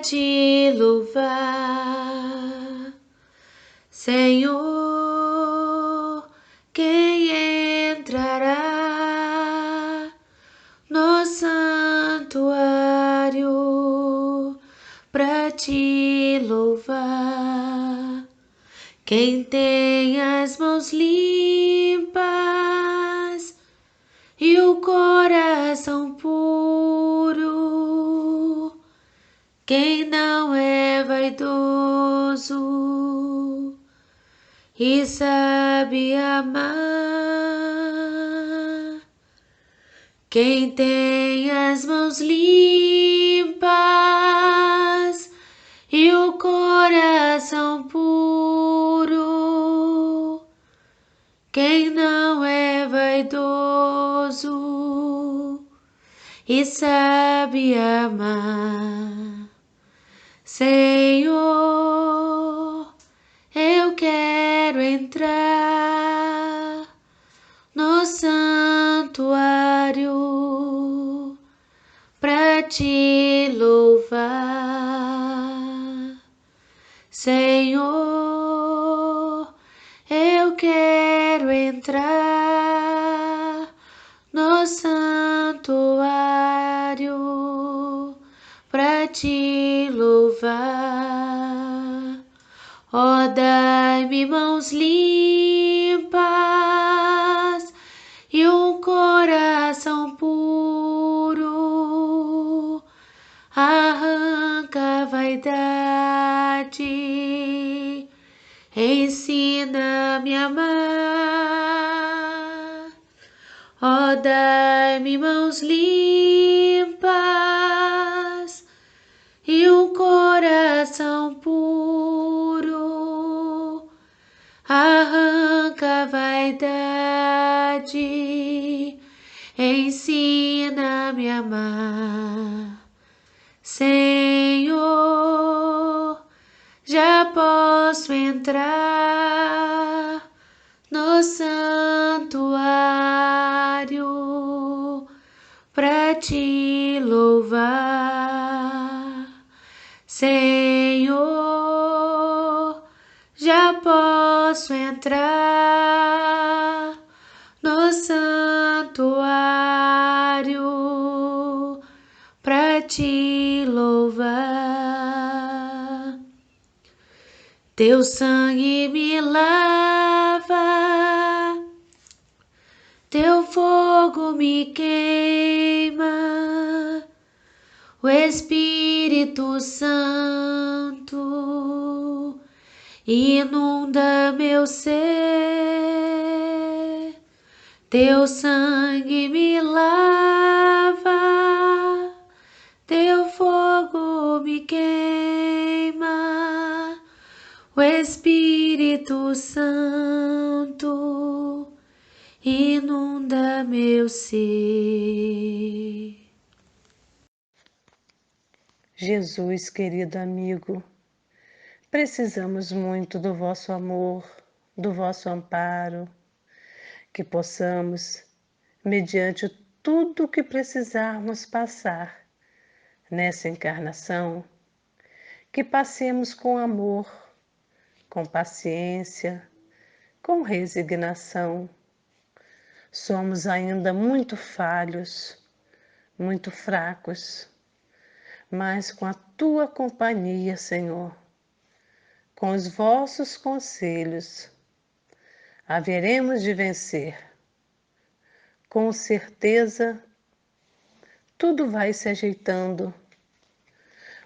te louvar, Senhor. Quem entrará no santuário pra te louvar? Quem tem as mãos limpas e o coração puro, quem não é vaidoso e sabe amar, quem tem as mãos limpas e o coração puro, quem não é vaidoso e sabe amar. Senhor, eu quero entrar no santuário pra te louvar. Senhor, eu quero entrar no santuário pra te louvar. Ó, dai-me mãos limpas e um coração puro, arranca a vaidade, ensina-me a amar. Ó, dai-me mãos limpas e um coração puro, arranca a vaidade, ensina-me a amar. Senhor, já posso entrar no santuário pra te louvar. Senhor, já posso entrar no santuário pra te louvar. Teu sangue me lava, teu fogo me queima, o Espírito Santo inunda meu ser. Teu sangue me lava, teu fogo me queima, o Espírito Santo inunda meu ser. Jesus, querido amigo, precisamos muito do vosso amor, do vosso amparo, que possamos, mediante tudo o que precisarmos passar nessa encarnação, que passemos com amor, com paciência, com resignação. Somos ainda muito falhos, muito fracos, mas com a tua companhia, Senhor, com os vossos conselhos, haveremos de vencer. Com certeza, tudo vai se ajeitando,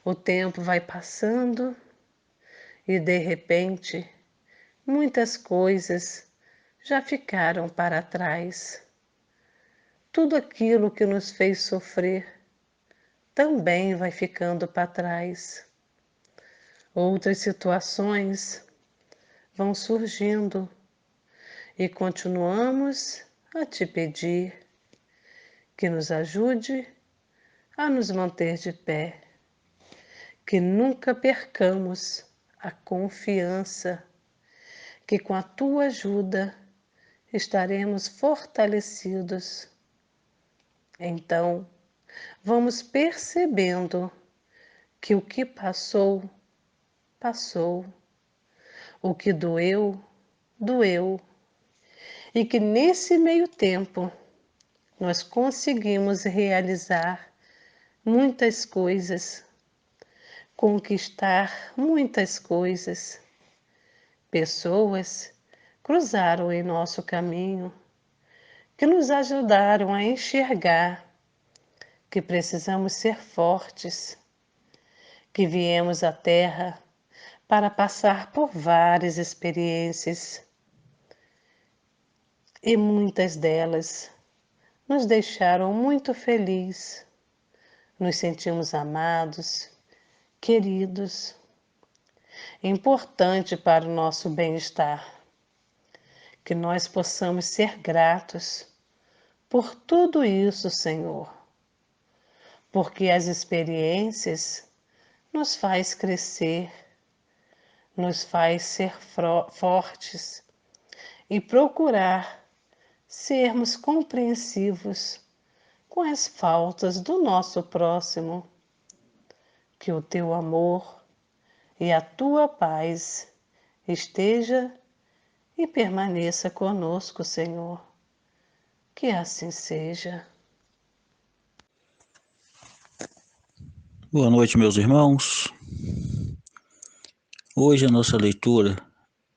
o tempo vai passando e, de repente, muitas coisas já ficaram para trás. Tudo aquilo que nos fez sofrer também vai ficando para trás. Outras situações vão surgindo e continuamos a te pedir que nos ajude a nos manter de pé, que nunca percamos a confiança, que com a tua ajuda estaremos fortalecidos. Então, vamos percebendo que o que passou, passou. O que doeu, doeu. E que nesse meio tempo nós conseguimos realizar muitas coisas, conquistar muitas coisas. Pessoas cruzaram em nosso caminho, que nos ajudaram a enxergar que precisamos ser fortes, que viemos à Terra para passar por várias experiências e muitas delas nos deixaram muito felizes. Nos sentimos amados, queridos, importante para o nosso bem-estar, que nós possamos ser gratos por tudo isso, Senhor, porque as experiências nos faz crescer, nos faz ser fortes e procurar sermos compreensivos com as faltas do nosso próximo. Que o teu amor e a tua paz esteja e permaneça conosco, Senhor. Que assim seja. Boa noite, meus irmãos. Hoje a nossa leitura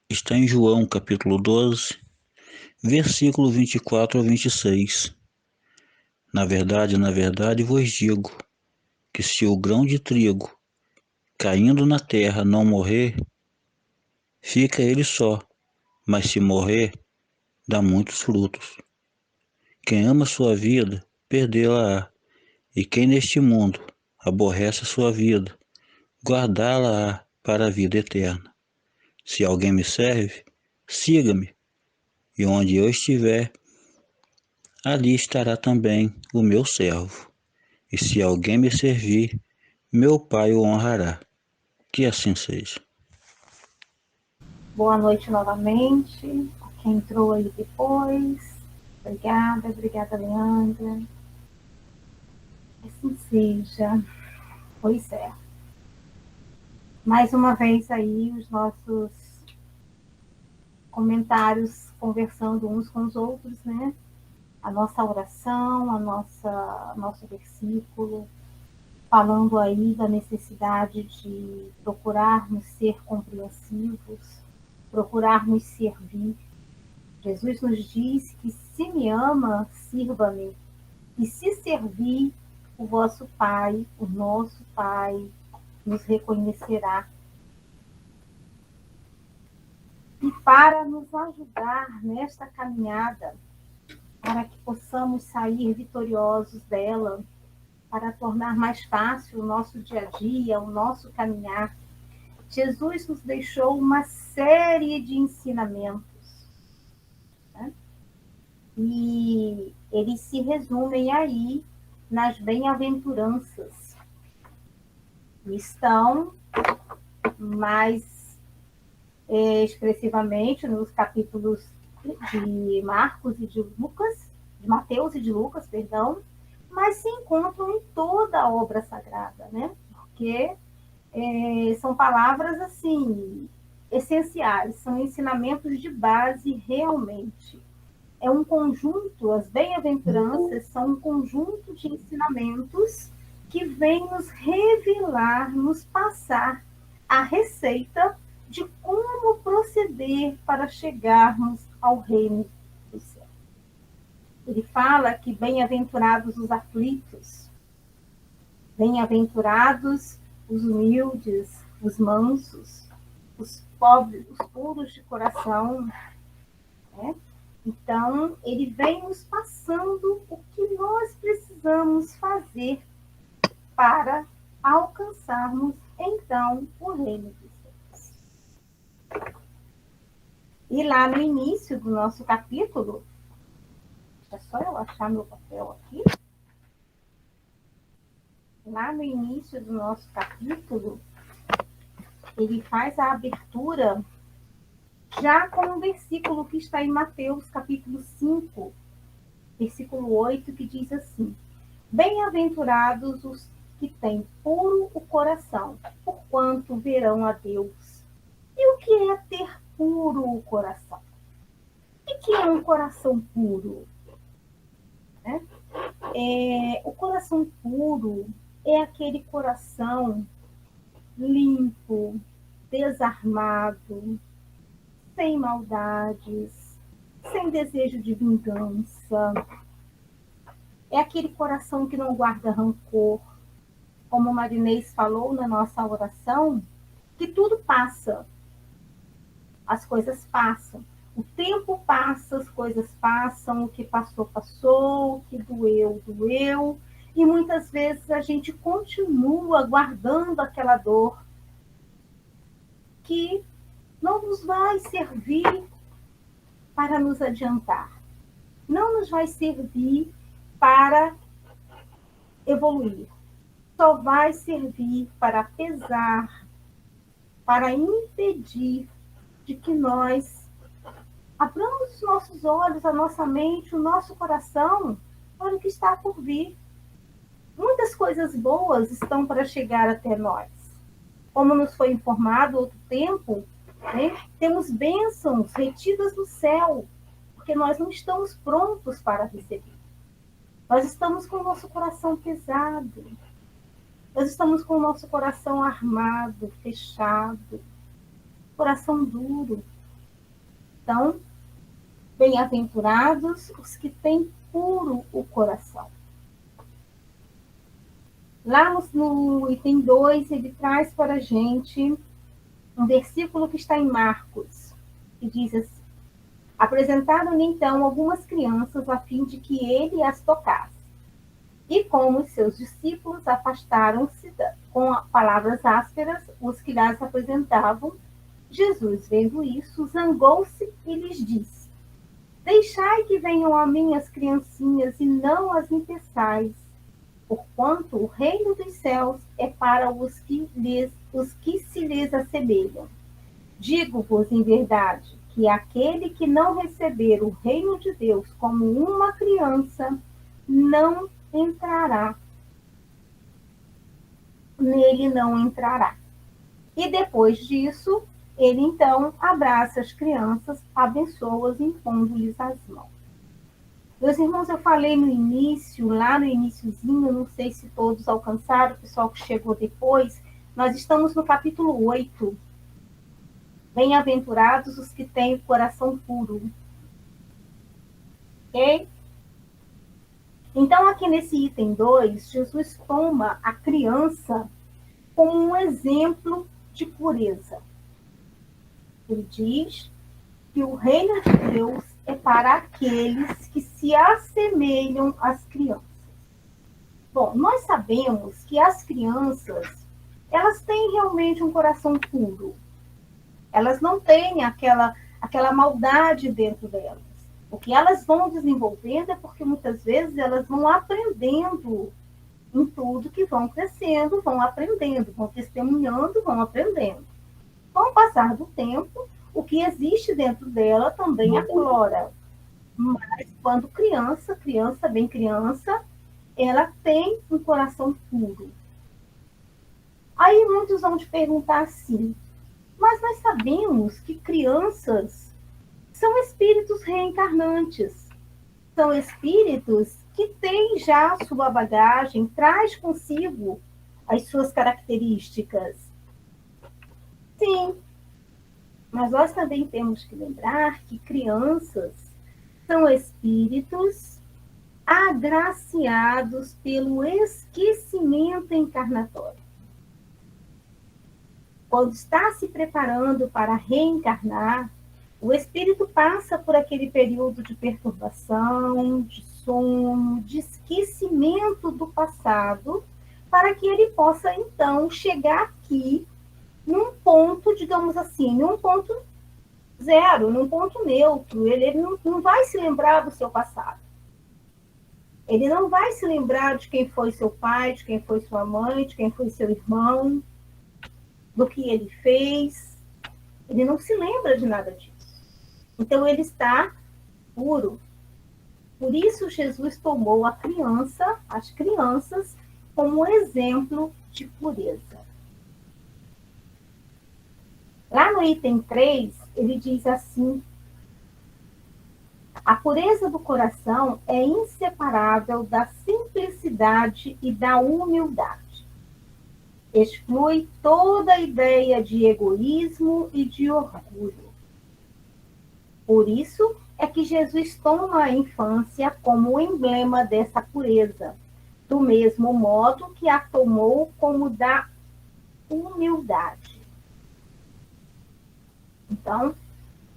está em João, capítulo 12, versículo 24 a 26. Na verdade vos digo que se o grão de trigo caindo na terra não morrer, fica ele só, mas se morrer, dá muitos frutos. Quem ama sua vida, perdê-la-á, e quem neste mundo aborrece a sua vida, guardá-la-á para a vida eterna. Se alguém me serve, siga-me, e onde eu estiver, ali estará também o meu servo. E se alguém me servir, meu Pai o honrará. Que assim seja. Boa noite novamente, a quem entrou aí depois. Obrigada, Leandra. Assim seja. Pois é. Mais uma vez aí os nossos comentários conversando uns com os outros, né? A nossa oração, nosso versículo, falando aí da necessidade de procurarmos ser compreensivos, procurarmos servir. Jesus nos diz que se me ama, sirva-me. E se servir, o vosso Pai, o nosso Pai, nos reconhecerá. E para nos ajudar nesta caminhada, para que possamos sair vitoriosos dela, para tornar mais fácil o nosso dia a dia, o nosso caminhar, Jesus nos deixou uma série de ensinamentos. Né? E eles se resumem aí nas bem-aventuranças. Estão mais expressivamente nos capítulos de Marcos e de Lucas, de Mateus e de Lucas, perdão, mas se encontram em toda a obra sagrada, né? Porque são palavras assim essenciais, são ensinamentos de base realmente. É um conjunto, as bem-aventuranças são um conjunto de ensinamentos que vem nos revelar, nos passar a receita de como proceder para chegarmos ao reino do céu. Ele fala que bem-aventurados os aflitos, bem-aventurados os humildes, os mansos, os pobres, os puros de coração, né? Então, ele vem nos passando o que nós precisamos fazer para alcançarmos, então, o reino dos céus. E lá no início do nosso capítulo, é só eu achar meu papel aqui. Lá no início do nosso capítulo, ele faz a abertura já com um versículo que está em Mateus, capítulo 5, versículo 8, que diz assim: Bem-aventurados os que têm puro o coração, porquanto verão a Deus. E o que é ter puro o coração? O que é um coração puro? Né? O coração puro é aquele coração limpo, desarmado, sem maldades, sem desejo de vingança. É aquele coração que não guarda rancor. Como Marinês falou na nossa oração, que tudo passa. As coisas passam. O tempo passa, as coisas passam, o que passou, passou, o que doeu, doeu. E muitas vezes a gente continua guardando aquela dor que não nos vai servir para nos adiantar. Não nos vai servir para evoluir. Só vai servir para pesar, para impedir de que nós abramos os nossos olhos, a nossa mente, o nosso coração para o que está por vir. Muitas coisas boas estão para chegar até nós. Como nos foi informado outro tempo, né, temos bênçãos retidas no céu, porque nós não estamos prontos para receber. Nós estamos com o nosso coração pesado. Nós estamos com o nosso coração armado, fechado, coração duro. Então, bem-aventurados os que têm puro o coração. Lá no item 2, ele traz para a gente um versículo que está em Marcos, que diz assim: apresentaram-lhe então algumas crianças a fim de que ele as tocasse. E como os seus discípulos afastaram-se com palavras ásperas, os que lhes apresentavam, Jesus, vendo isso, zangou-se e lhes disse: deixai que venham a mim as criancinhas e não as impeçais, porquanto o reino dos céus é para os que se lhes assemelham. Digo-vos em verdade que aquele que não receber o reino de Deus como uma criança, não entrará. Nele não entrará. E depois disso, ele então abraça as crianças, abençoa-as, impondo-lhes as mãos. Meus irmãos, eu falei no início, lá no iniciozinho, não sei se todos alcançaram, o pessoal que chegou depois, nós estamos no capítulo 8. Bem-aventurados os que têm o coração puro. Ok? Então, aqui nesse item 2, Jesus toma a criança como um exemplo de pureza. Ele diz que o reino de Deus é para aqueles que se assemelham às crianças. Bom, nós sabemos que as crianças, elas têm realmente um coração puro. Elas não têm aquela maldade dentro delas. O que elas vão desenvolvendo é porque muitas vezes elas vão aprendendo em tudo que vão crescendo, vão aprendendo, vão testemunhando, vão aprendendo. Com o passar do tempo, o que existe dentro dela também aflora. Mas quando criança, bem criança, ela tem um coração puro. Aí muitos vão te perguntar assim, mas nós sabemos que crianças são espíritos reencarnantes. São espíritos que têm já a sua bagagem, traz consigo as suas características. Sim, mas nós também temos que lembrar que crianças são espíritos agraciados pelo esquecimento encarnatório. Quando está se preparando para reencarnar, o espírito passa por aquele período de perturbação, de sono, de esquecimento do passado, para que ele possa, então, chegar aqui num ponto, digamos assim, num ponto zero, num ponto neutro. Ele não vai se lembrar do seu passado. Ele não vai se lembrar de quem foi seu pai, de quem foi sua mãe, de quem foi seu irmão, do que ele fez. Ele não se lembra de nada disso. Então, ele está puro. Por isso, Jesus tomou as crianças, como exemplo de pureza. Lá no item 3, ele diz assim: a pureza do coração é inseparável da simplicidade e da humildade. Exclui toda ideia de egoísmo e de orgulho. Por isso é que Jesus toma a infância como emblema dessa pureza, do mesmo modo que a tomou como da humildade. Então,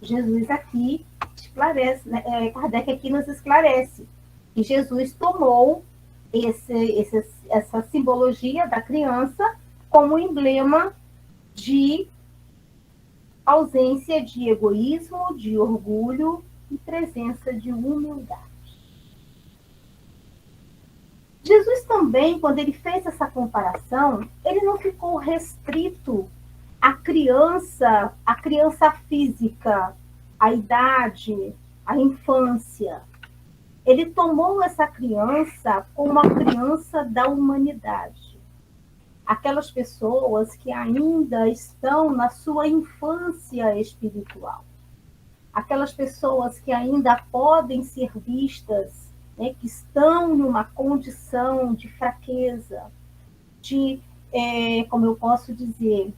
Jesus aqui esclarece, né? Kardec aqui nos esclarece que Jesus tomou essa simbologia da criança como emblema de ausência de egoísmo, de orgulho e presença de humildade. Jesus também, quando ele fez essa comparação, ele não ficou restrito à criança física, à idade, à infância. Ele tomou essa criança como uma criança da humanidade. Aquelas pessoas que ainda estão na sua infância espiritual. Aquelas pessoas que ainda podem ser vistas, né, que estão numa condição de fraqueza, de, como eu posso dizer,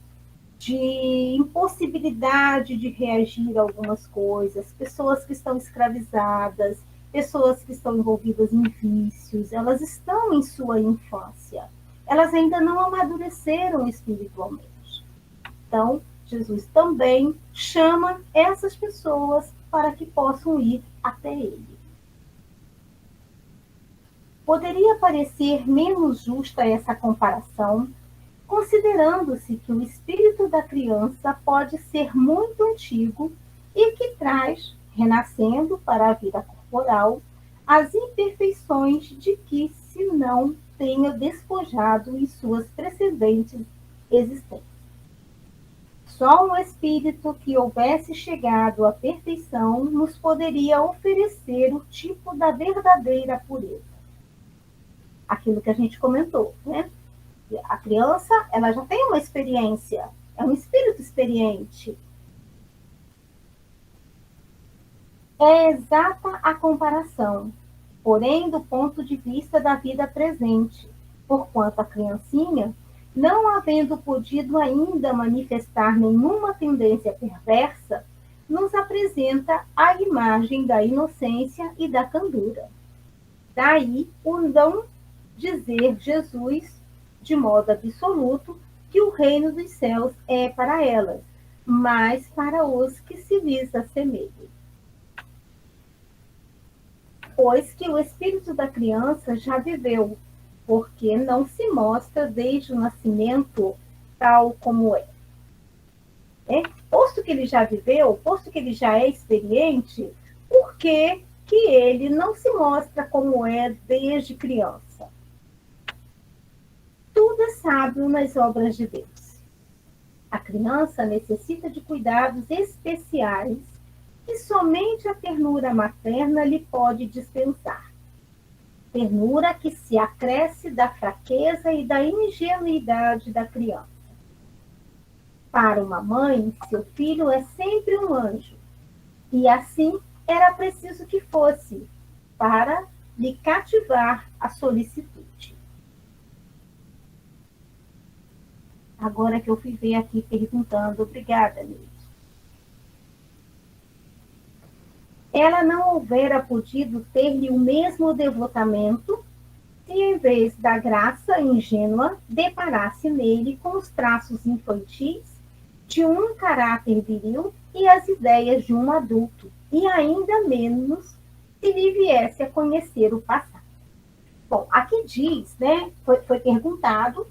de impossibilidade de reagir a algumas coisas, pessoas que estão escravizadas, pessoas que estão envolvidas em vícios, elas estão em sua infância. Elas ainda não amadureceram espiritualmente. Então, Jesus também chama essas pessoas para que possam ir até ele. Poderia parecer menos justa essa comparação, considerando-se que o espírito da criança pode ser muito antigo e que traz, renascendo para a vida corporal, as imperfeições de que se não tenha despojado em suas precedentes existências. Só um espírito que houvesse chegado à perfeição nos poderia oferecer o tipo da verdadeira pureza. Aquilo que a gente comentou, né? A criança, ela já tem uma experiência, é um espírito experiente. É exata a comparação, porém do ponto de vista da vida presente, porquanto a criancinha, não havendo podido ainda manifestar nenhuma tendência perversa, nos apresenta a imagem da inocência e da candura. Daí o não dizer Jesus, de modo absoluto, que o reino dos céus é para elas, mas para os que se lhes assemelham. Pois que o espírito da criança já viveu, porque não se mostra desde o nascimento tal como é. Posto que ele já viveu, posto que ele já é experiente, por que ele não se mostra como é desde criança? Tudo é sábio nas obras de Deus. A criança necessita de cuidados especiais que somente a ternura materna lhe pode dispensar. Ternura que se acresce da fraqueza e da ingenuidade da criança. Para uma mãe, seu filho é sempre um anjo, e assim era preciso que fosse, para lhe cativar a solicitude. Agora que eu fui ver aqui perguntando, obrigada, Neide. Ela não houvera podido ter-lhe o mesmo devotamento se, em vez da graça ingênua, deparasse nele com os traços infantis de um caráter viril e as ideias de um adulto, e ainda menos se lhe viesse a conhecer o passado. Bom, aqui diz, né, foi perguntado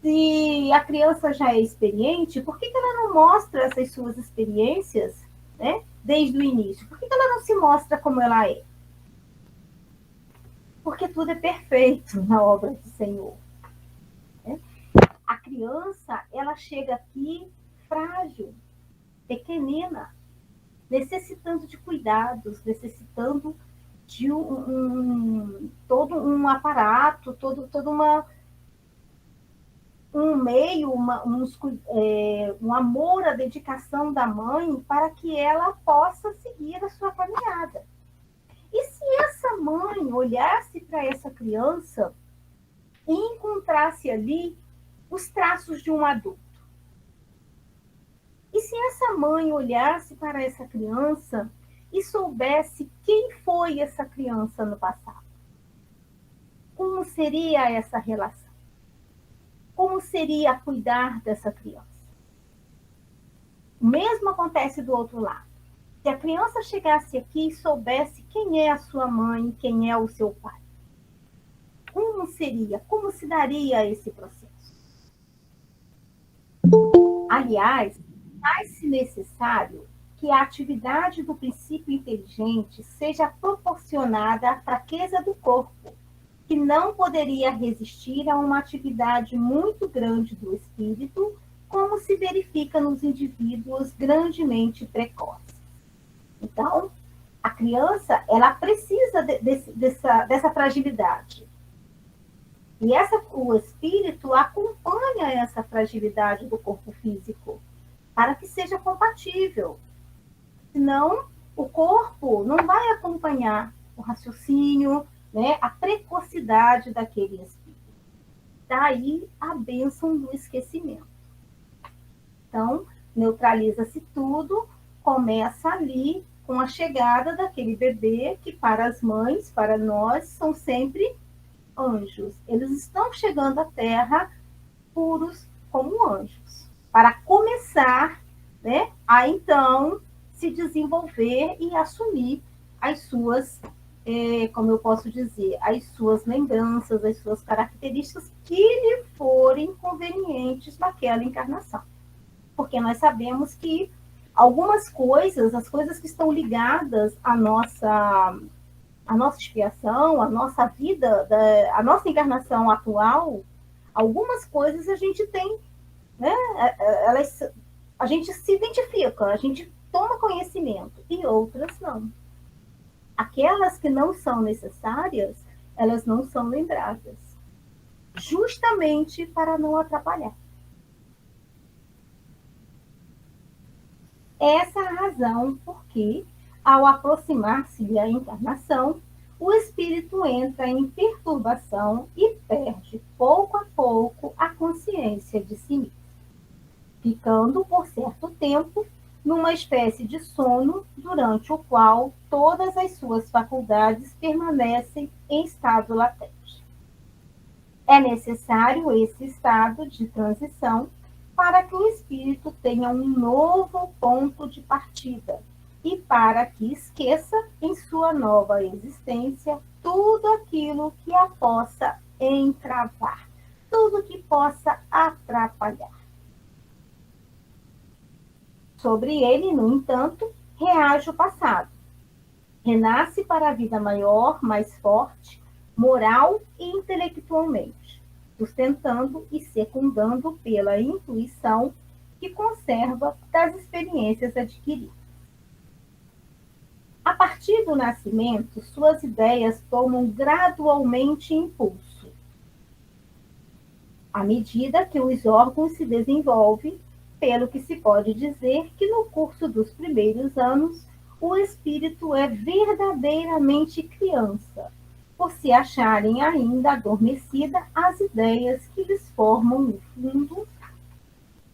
se a criança já é experiente, por que ela não mostra essas suas experiências, né, desde o início? Por que ela não se mostra como ela é? Porque tudo é perfeito na obra do Senhor. Né? A criança, ela chega aqui frágil, pequenina, necessitando de cuidados, necessitando de todo um aparato, toda uma um meio, um amor, a dedicação da mãe para que ela possa seguir a sua caminhada. E se essa mãe olhasse para essa criança e encontrasse ali os traços de um adulto? E se essa mãe olhasse para essa criança e soubesse quem foi essa criança no passado? Como seria essa relação? Como seria cuidar dessa criança? O mesmo acontece do outro lado. Se a criança chegasse aqui e soubesse quem é a sua mãe, quem é o seu pai, como seria? Como se daria esse processo? Aliás, faz-se necessário que a atividade do princípio inteligente seja proporcionada à fraqueza do corpo, que não poderia resistir a uma atividade muito grande do espírito, como se verifica nos indivíduos grandemente precoces. Então, a criança, ela precisa dessa fragilidade. E o espírito acompanha essa fragilidade do corpo físico para que seja compatível. Senão, o corpo não vai acompanhar o raciocínio, né, a precocidade daquele espírito. Daí a bênção do esquecimento. Então, neutraliza-se tudo, começa ali com a chegada daquele bebê que para as mães, para nós, são sempre anjos. Eles estão chegando à Terra puros como anjos, para começar, né, a então se desenvolver e assumir as suas, como eu posso dizer, as suas lembranças, as suas características que lhe forem convenientes naquela encarnação. Porque nós sabemos que algumas coisas, as coisas que estão ligadas à nossa expiação, à nossa vida, à nossa encarnação atual, algumas coisas a gente tem, né? A gente se identifica, a gente toma conhecimento, e outras não. Aquelas que não são necessárias, elas não são lembradas, justamente para não atrapalhar. Essa é a razão por que, ao aproximar-se da encarnação, o espírito entra em perturbação e perde, pouco a pouco, a consciência de si mesmo, ficando, por certo tempo, numa espécie de sono, durante o qual todas as suas faculdades permanecem em estado latente. É necessário esse estado de transição para que o espírito tenha um novo ponto de partida e para que esqueça em sua nova existência tudo aquilo que a possa entravar, tudo que possa atrapalhar. Sobre ele, no entanto, reage o passado. Renasce para a vida maior, mais forte, moral e intelectualmente, sustentando e secundando pela intuição que conserva das experiências adquiridas. A partir do nascimento, suas ideias tomam gradualmente impulso. À medida que os órgãos se desenvolvem, pelo que se pode dizer que no curso dos primeiros anos, o espírito é verdadeiramente criança, por se acharem ainda adormecidas as ideias que lhes formam o fundo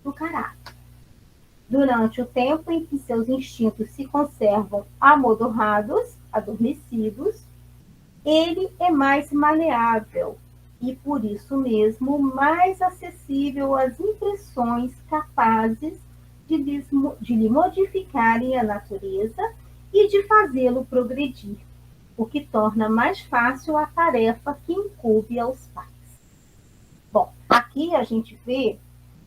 do caráter. Durante o tempo em que seus instintos se conservam amodorrados, adormecidos, ele é mais maleável e, por isso mesmo, mais acessível às impressões capazes de lhe modificarem a natureza e de fazê-lo progredir, o que torna mais fácil a tarefa que incumbe aos pais. Bom, aqui a gente vê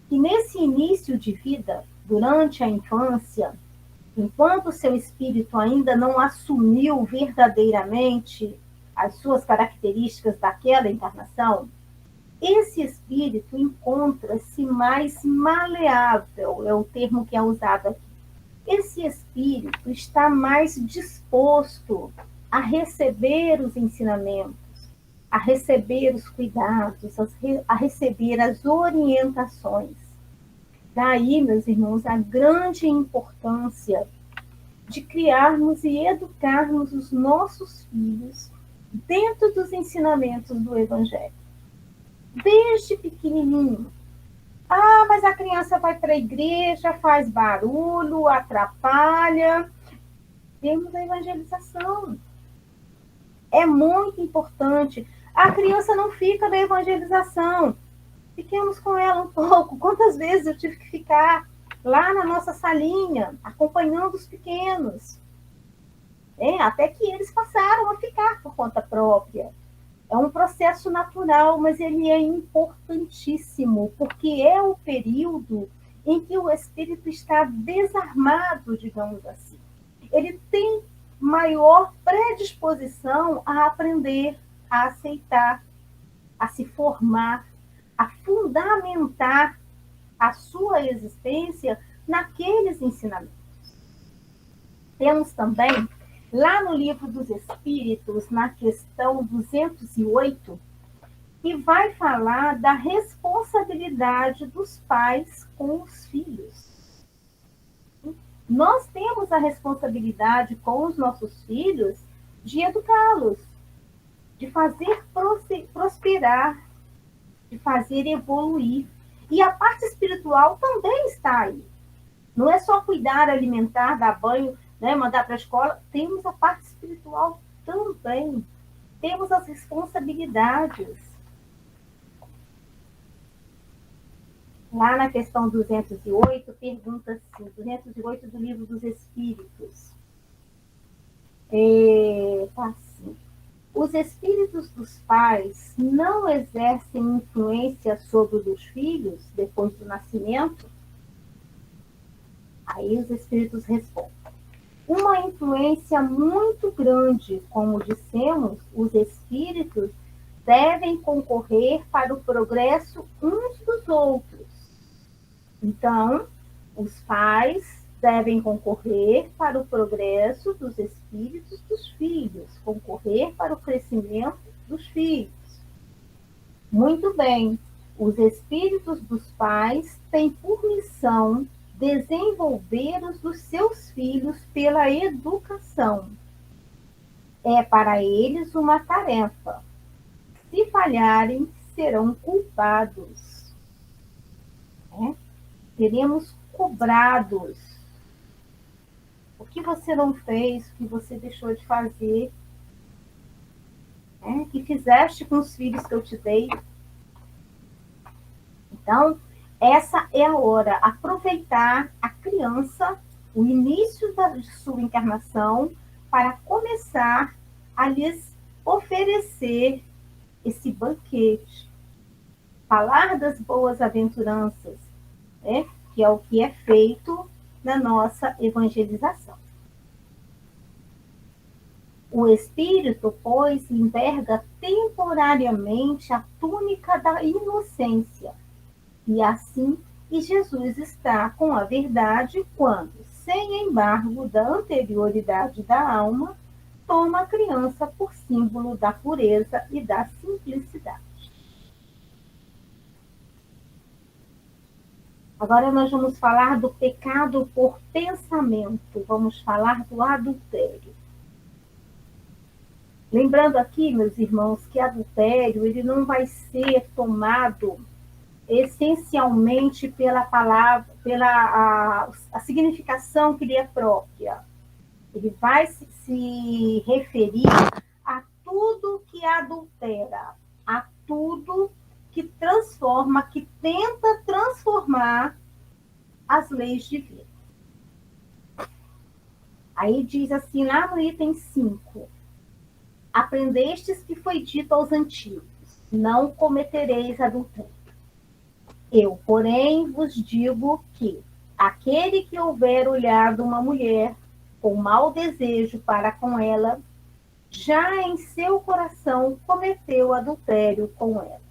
que nesse início de vida, durante a infância, enquanto seu espírito ainda não assumiu verdadeiramente as suas características daquela encarnação, esse espírito encontra-se mais maleável, é o termo que é usado aqui. Esse espírito está mais disposto a receber os ensinamentos, a receber os cuidados, a receber as orientações. Daí, meus irmãos, a grande importância de criarmos e educarmos os nossos filhos dentro dos ensinamentos do Evangelho. Desde pequenininho. Ah, mas a criança vai para a igreja, faz barulho, atrapalha. Temos a evangelização. É muito importante. A criança não fica na evangelização. Fiquemos com ela um pouco. Quantas vezes eu tive que ficar lá na nossa salinha, acompanhando os pequenos. Até que eles passaram a ficar por conta própria. É um processo natural, mas ele é importantíssimo, porque é o período em que o espírito está desarmado, digamos assim. Ele tem maior predisposição a aprender, a aceitar, a se formar, a fundamentar a sua existência naqueles ensinamentos. Temos também, lá no Livro dos Espíritos, na questão 208, que vai falar da responsabilidade dos pais com os filhos. Nós temos a responsabilidade com os nossos filhos de educá-los, de fazer prosperar, de fazer evoluir. E a parte espiritual também está aí. Não é só cuidar, alimentar, dar banho, mandar para a escola. Temos a parte espiritual também. Temos as responsabilidades. Lá na questão 208, pergunta assim, 208 do Livro dos Espíritos. Tá assim. Os espíritos dos pais não exercem influência sobre os dos filhos depois do nascimento? Aí os espíritos respondem. Uma influência muito grande, como dissemos, os espíritos devem concorrer para o progresso uns dos outros. Então, os pais devem concorrer para o progresso dos espíritos dos filhos, concorrer para o crescimento dos filhos. Muito bem, os espíritos dos pais têm por missão desenvolver os dos seus filhos pela educação. É para eles uma tarefa. Se falharem, serão culpados. Seremos cobrados. O que você não fez, o que você deixou de fazer, que fizeste com os filhos que eu te dei. Então, essa é a hora, aproveitar a criança, o início de sua encarnação, para começar a lhes oferecer esse banquete. Falar das boas aventuranças, que é o que é feito na nossa evangelização. O espírito, pois, enverga temporariamente a túnica da inocência. E assim, Jesus está com a verdade quando, sem embargo da anterioridade da alma, toma a criança por símbolo da pureza e da simplicidade. Agora nós vamos falar do pecado por pensamento, vamos falar do adultério. Lembrando aqui, meus irmãos, que adultério ele não vai ser tomado essencialmente pela palavra, pela a significação que lhe é própria. Ele vai se referir a tudo que adultera, a tudo que transforma, que tenta transformar as leis divinas. Aí diz assim, lá no item 5, aprendestes que foi dito aos antigos, não cometereis adultério. Eu, porém, vos digo que aquele que houver olhado uma mulher com mau desejo para com ela, já em seu coração cometeu adultério com ela.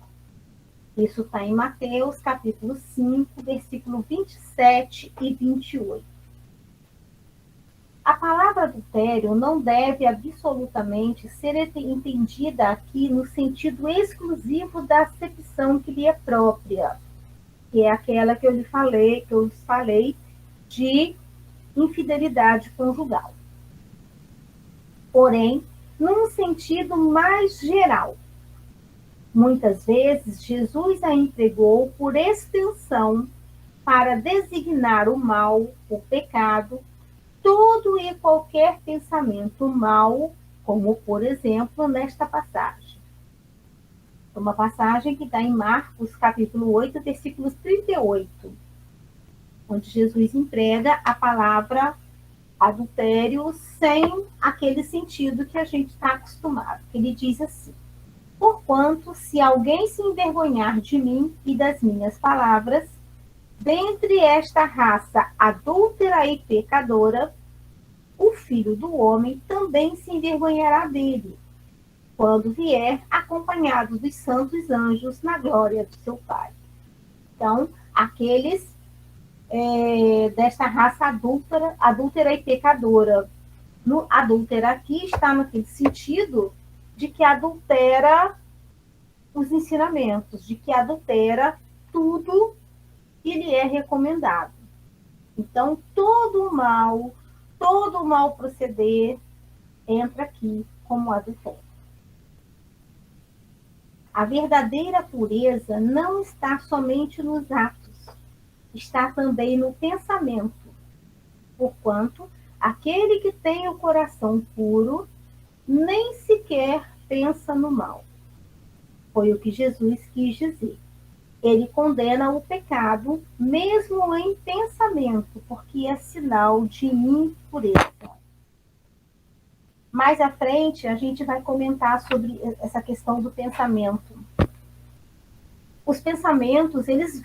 Isso está em Mateus, capítulo 5, versículo 27 e 28. A palavra adultério não deve absolutamente ser entendida aqui no sentido exclusivo da acepção que lhe é própria, que é aquela que eu lhes falei de infidelidade conjugal. Porém, num sentido mais geral. Muitas vezes, Jesus a empregou por extensão para designar o mal, o pecado, todo e qualquer pensamento mau, como, por exemplo, nesta passagem. Uma passagem que está em Marcos, capítulo 8, versículos 38, onde Jesus emprega a palavra adultério sem aquele sentido que a gente está acostumado. Ele diz assim: porquanto, se alguém se envergonhar de mim e das minhas palavras, dentre esta raça adúltera e pecadora, o Filho do Homem também se envergonhará dele, quando vier acompanhado dos santos anjos na glória do seu Pai. Então, aqueles desta raça adúltera e pecadora. Adúltera aqui está naquele sentido de que adultera os ensinamentos, de que adultera tudo que lhe é recomendado. Então, todo o mal proceder entra aqui como adultério. A verdadeira pureza não está somente nos atos, está também no pensamento, porquanto aquele que tem o coração puro nem sequer pensa no mal. Foi o que Jesus quis dizer. Ele condena o pecado, mesmo em pensamento, porque é sinal de impureza. Mais à frente, a gente vai comentar sobre essa questão do pensamento. Os pensamentos, eles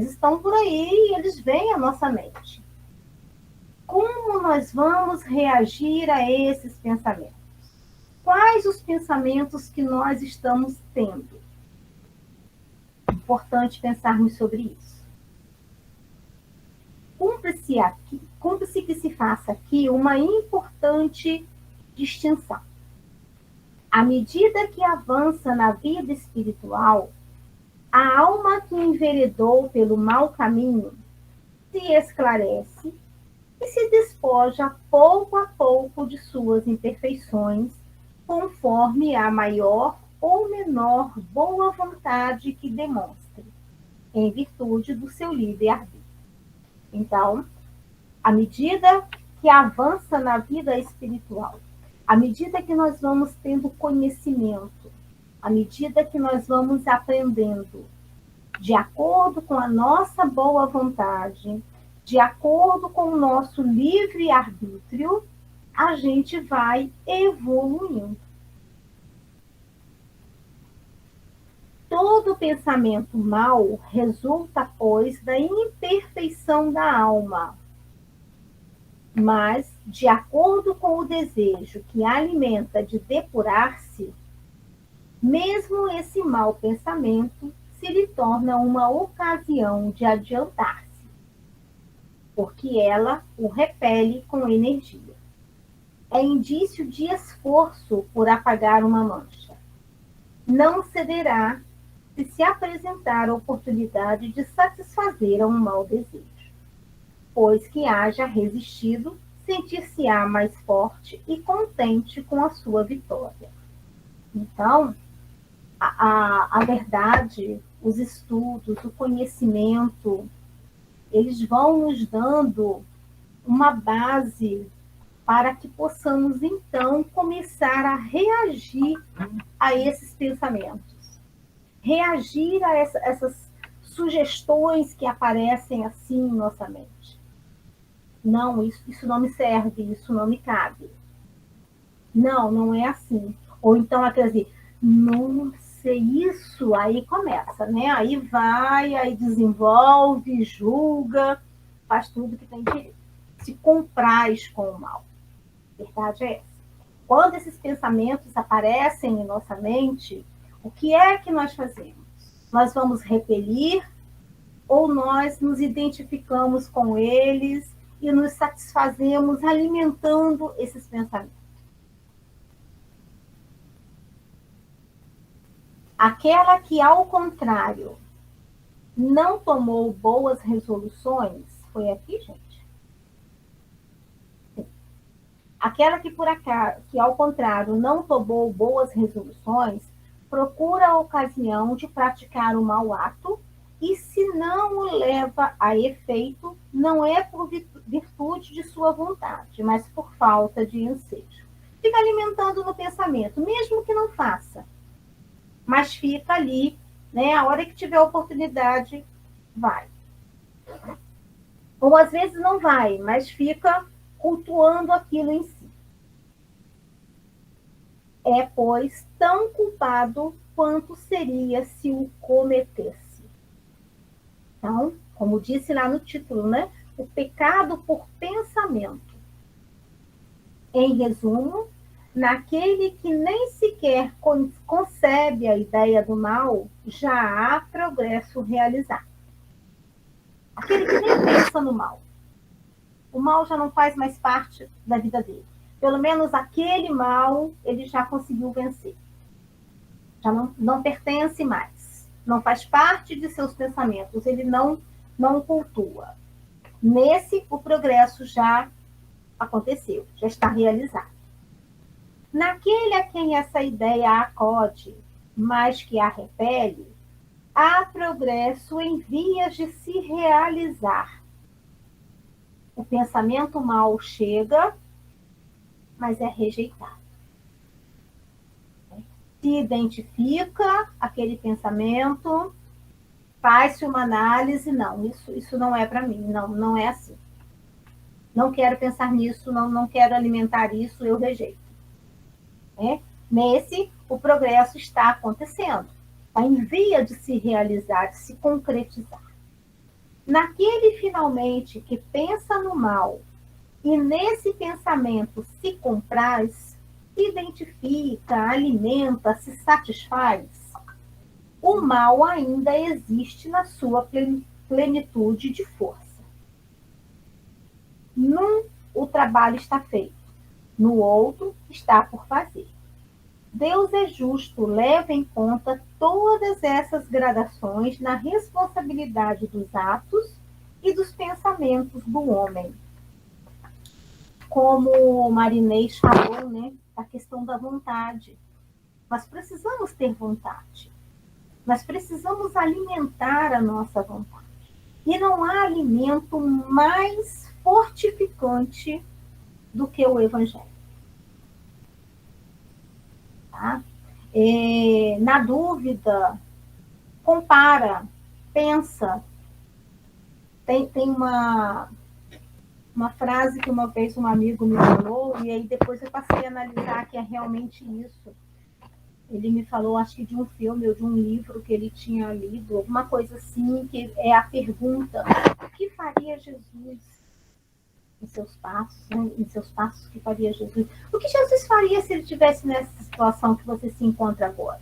estão por aí e eles vêm à nossa mente. Como nós vamos reagir a esses pensamentos? Quais os pensamentos que nós estamos tendo? Importante pensarmos sobre isso. Cumpre-se que se faça aqui uma importante distinção. À medida que avança na vida espiritual, a alma que enveredou pelo mau caminho se esclarece e se despoja pouco a pouco de suas imperfeições, conforme a maior ou menor boa vontade que demonstre, em virtude do seu livre-arbítrio. Então, à medida que avança na vida espiritual, à medida que nós vamos tendo conhecimento, à medida que nós vamos aprendendo, de acordo com a nossa boa vontade, de acordo com o nosso livre-arbítrio, a gente vai evoluindo. Todo pensamento mau resulta, pois, da imperfeição da alma. Mas, de acordo com o desejo que a alimenta de depurar-se, mesmo esse mau pensamento se lhe torna uma ocasião de adiantar-se, porque ela o repele com energia. É indício de esforço por apagar uma mancha. Não cederá se apresentar a oportunidade de satisfazer a um mau desejo, pois que haja resistido, sentir-se-á mais forte e contente com a sua vitória. Então, a verdade, os estudos, o conhecimento, eles vão nos dando uma base para que possamos, então, começar a reagir a esses pensamentos. Reagir a essas sugestões que aparecem assim em nossa mente. Não, isso não me serve, isso não me cabe. Não é assim. Ou então, quer dizer, não sei isso, aí começa, né? Aí vai, aí desenvolve, julga, faz tudo que tem direito. Se compraz com o mal. A verdade é essa. Quando esses pensamentos aparecem em nossa mente, o que é que nós fazemos? Nós vamos repelir ou nós nos identificamos com eles e nos satisfazemos alimentando esses pensamentos. Aquela que, ao contrário, não tomou boas resoluções, foi aqui, gente? Aquela que, por acaso, que, ao contrário, não tomou boas resoluções, procura a ocasião de praticar o mau ato, e se não o leva a efeito, não é por virtude de sua vontade, mas por falta de ensejo. Fica alimentando no pensamento, mesmo que não faça, mas fica ali, né? A hora que tiver oportunidade, vai. Ou às vezes não vai, mas fica cultuando aquilo em si. É, pois, tão culpado quanto seria se o cometesse. Então, como disse lá no título, né? O pecado por pensamento. Em resumo, naquele que nem sequer concebe a ideia do mal, já há progresso realizado. Aquele que nem pensa no mal. O mal já não faz mais parte da vida dele. Pelo menos aquele mal ele já conseguiu vencer. Já não pertence mais. Não faz parte de seus pensamentos. Ele não cultua. Nesse, o progresso já aconteceu, já está realizado. Naquele a quem essa ideia acode, mas que a repele, há progresso em vias de se realizar. O pensamento mal chega, mas é rejeitado. Se identifica aquele pensamento, faz-se uma análise, não, isso não é para mim, não é assim. Não quero pensar nisso, não quero alimentar isso, eu rejeito. Nesse, o progresso está acontecendo, está em via de se realizar, de se concretizar. Naquele, finalmente, que pensa no mal e nesse pensamento se compraz, se identifica, alimenta, se satisfaz, o mal ainda existe na sua plenitude de força. Num, o trabalho está feito, no outro, está por fazer. Deus é justo, leva em conta todas essas gradações na responsabilidade dos atos e dos pensamentos do homem. Como o Marinês falou, né, a questão da vontade. Nós precisamos ter vontade. Nós precisamos alimentar a nossa vontade. E não há alimento mais fortificante do que o Evangelho. Tá? Na dúvida, compara, pensa. Tem uma frase que uma vez um amigo me falou, e aí depois eu passei a analisar que é realmente isso. Ele me falou, acho que de um filme ou de um livro que ele tinha lido, alguma coisa assim, que é a pergunta: o que faria Jesus em seus passos, né? Em seus passos, o que faria Jesus? O que Jesus faria se ele estivesse nessa situação que você se encontra agora?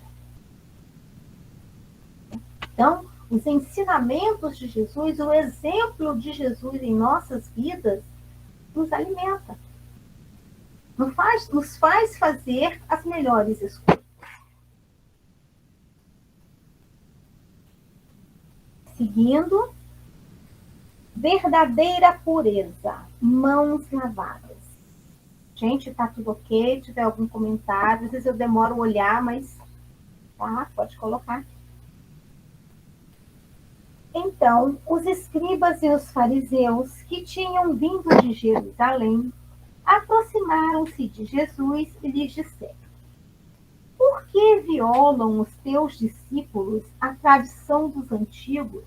Então, os ensinamentos de Jesus, o exemplo de Jesus em nossas vidas, nos alimenta. Nos faz fazer as melhores escolhas. Seguindo, verdadeira pureza, mãos lavadas. Gente, tá tudo ok? Se tiver algum comentário, às vezes eu demoro a olhar, mas tá, pode colocar. Então, os escribas e os fariseus que tinham vindo de Jerusalém aproximaram-se de Jesus e lhes disseram: por que violam os teus discípulos a tradição dos antigos,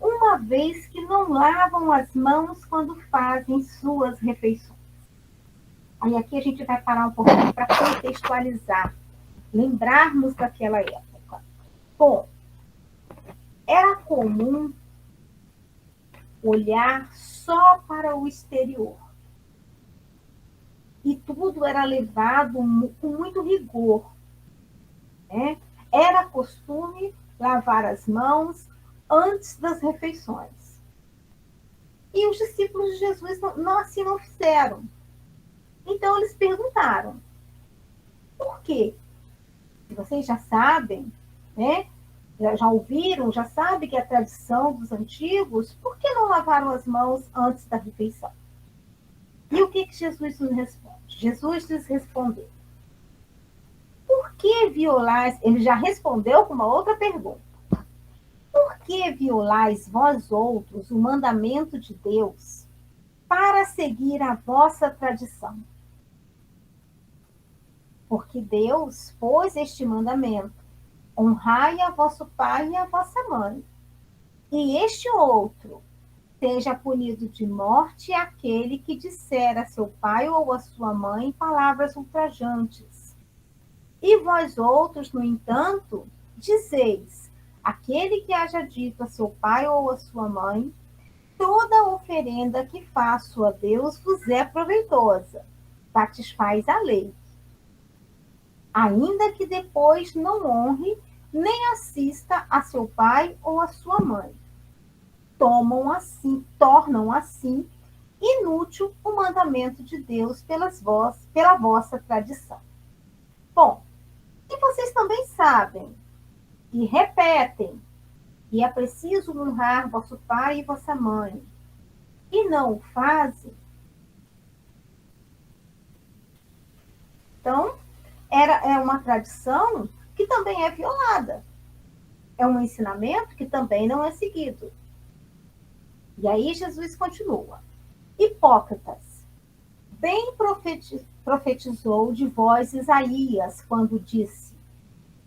uma vez que não lavam as mãos quando fazem suas refeições? Aí aqui a gente vai parar um pouquinho para contextualizar, lembrarmos daquela época. Bom, era comum olhar só para o exterior. E tudo era levado com muito rigor. Né? Era costume lavar as mãos antes das refeições. E os discípulos de Jesus assim não fizeram. Então eles perguntaram, por quê? Se vocês já sabem, né? Já ouviram, já sabem que é a tradição dos antigos, por que não lavaram as mãos antes da refeição? E o que Jesus nos responde? Jesus lhes respondeu, por que violais... Ele já respondeu com uma outra pergunta. Por que violais vós outros o mandamento de Deus para seguir a vossa tradição? Porque Deus pôs este mandamento: honrai a vosso pai e a vossa mãe. E este outro: seja punido de morte aquele que disser a seu pai ou a sua mãe palavras ultrajantes. E vós outros, no entanto, dizeis: aquele que haja dito a seu pai ou a sua mãe, toda oferenda que faço a Deus vos é proveitosa, satisfaz a lei. Ainda que depois não honre, nem assista a seu pai ou a sua mãe. Tornam assim inútil o mandamento de Deus pela vossa tradição. Bom, e vocês também sabem e repetem que é preciso honrar vosso pai e vossa mãe, e não o fazem. Então, é uma tradição que também é violada. É um ensinamento que também não é seguido. E aí Jesus continua. Hipócritas, bem profetizou de vós Isaías, quando disse: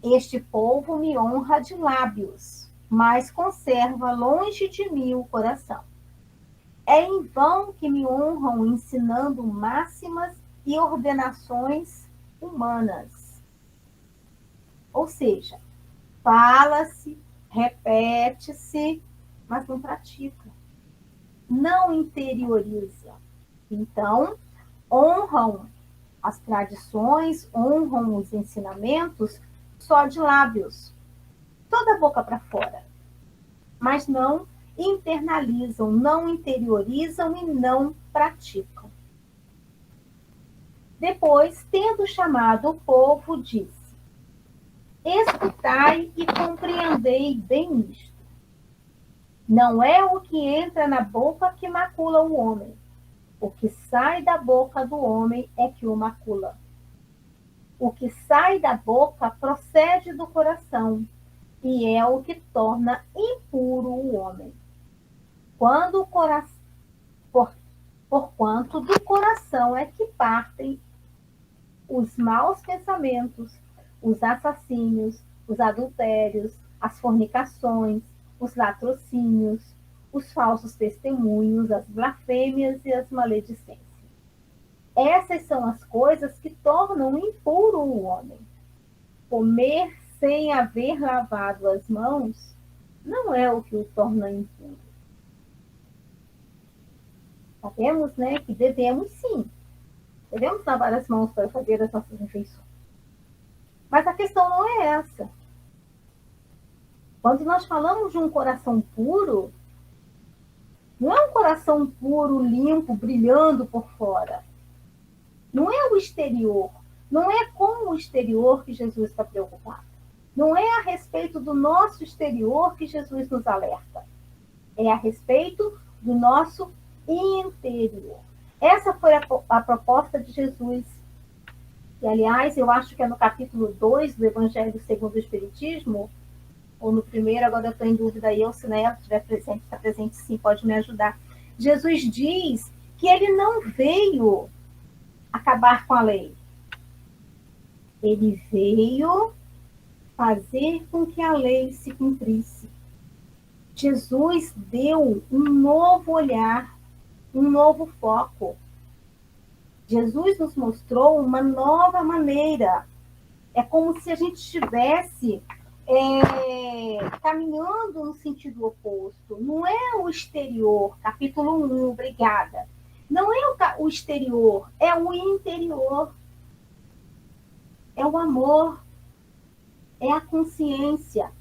este povo me honra de lábios, mas conserva longe de mim o coração. É em vão que me honram ensinando máximas e ordenações humanas. Ou seja, fala-se, repete-se, mas não pratica. Não interioriza. Então, honram as tradições, honram os ensinamentos só de lábios, toda a boca para fora, mas não internalizam, não interiorizam e não praticam. Depois, tendo chamado o povo, disse: escutai e compreendei bem isto. Não é o que entra na boca que macula o homem. O que sai da boca do homem é que o macula. O que sai da boca procede do coração, e é o que torna impuro o homem. Porquanto do coração é que partem os maus pensamentos, os assassínios, os adultérios, as fornicações, os latrocínios, os falsos testemunhos, as blasfêmias e as maledicências. Essas são as coisas que tornam impuro o homem. Comer sem haver lavado as mãos não é o que o torna impuro. Sabemos, né, que devemos lavar as mãos para fazer as nossas refeições. Mas a questão não é essa. Quando nós falamos de um coração puro, não é um coração puro, limpo, brilhando por fora. Não é o exterior. Não é com o exterior que Jesus está preocupado. Não é a respeito do nosso exterior que Jesus nos alerta. É a respeito do nosso interior. Essa foi a proposta de Jesus. E, aliás, eu acho que é no capítulo 2 do Evangelho segundo o Espiritismo, ou no primeiro, agora eu estou em dúvida aí, ou se Nela estiver presente, está presente sim, pode me ajudar. Jesus diz que ele não veio acabar com a lei. Ele veio fazer com que a lei se cumprisse. Jesus deu um novo olhar, um novo foco. Jesus nos mostrou uma nova maneira. É como se a gente estivesse caminhando no sentido oposto. Não é o exterior, capítulo 1, obrigada. Não é o exterior, é o interior. É o amor, é a consciência.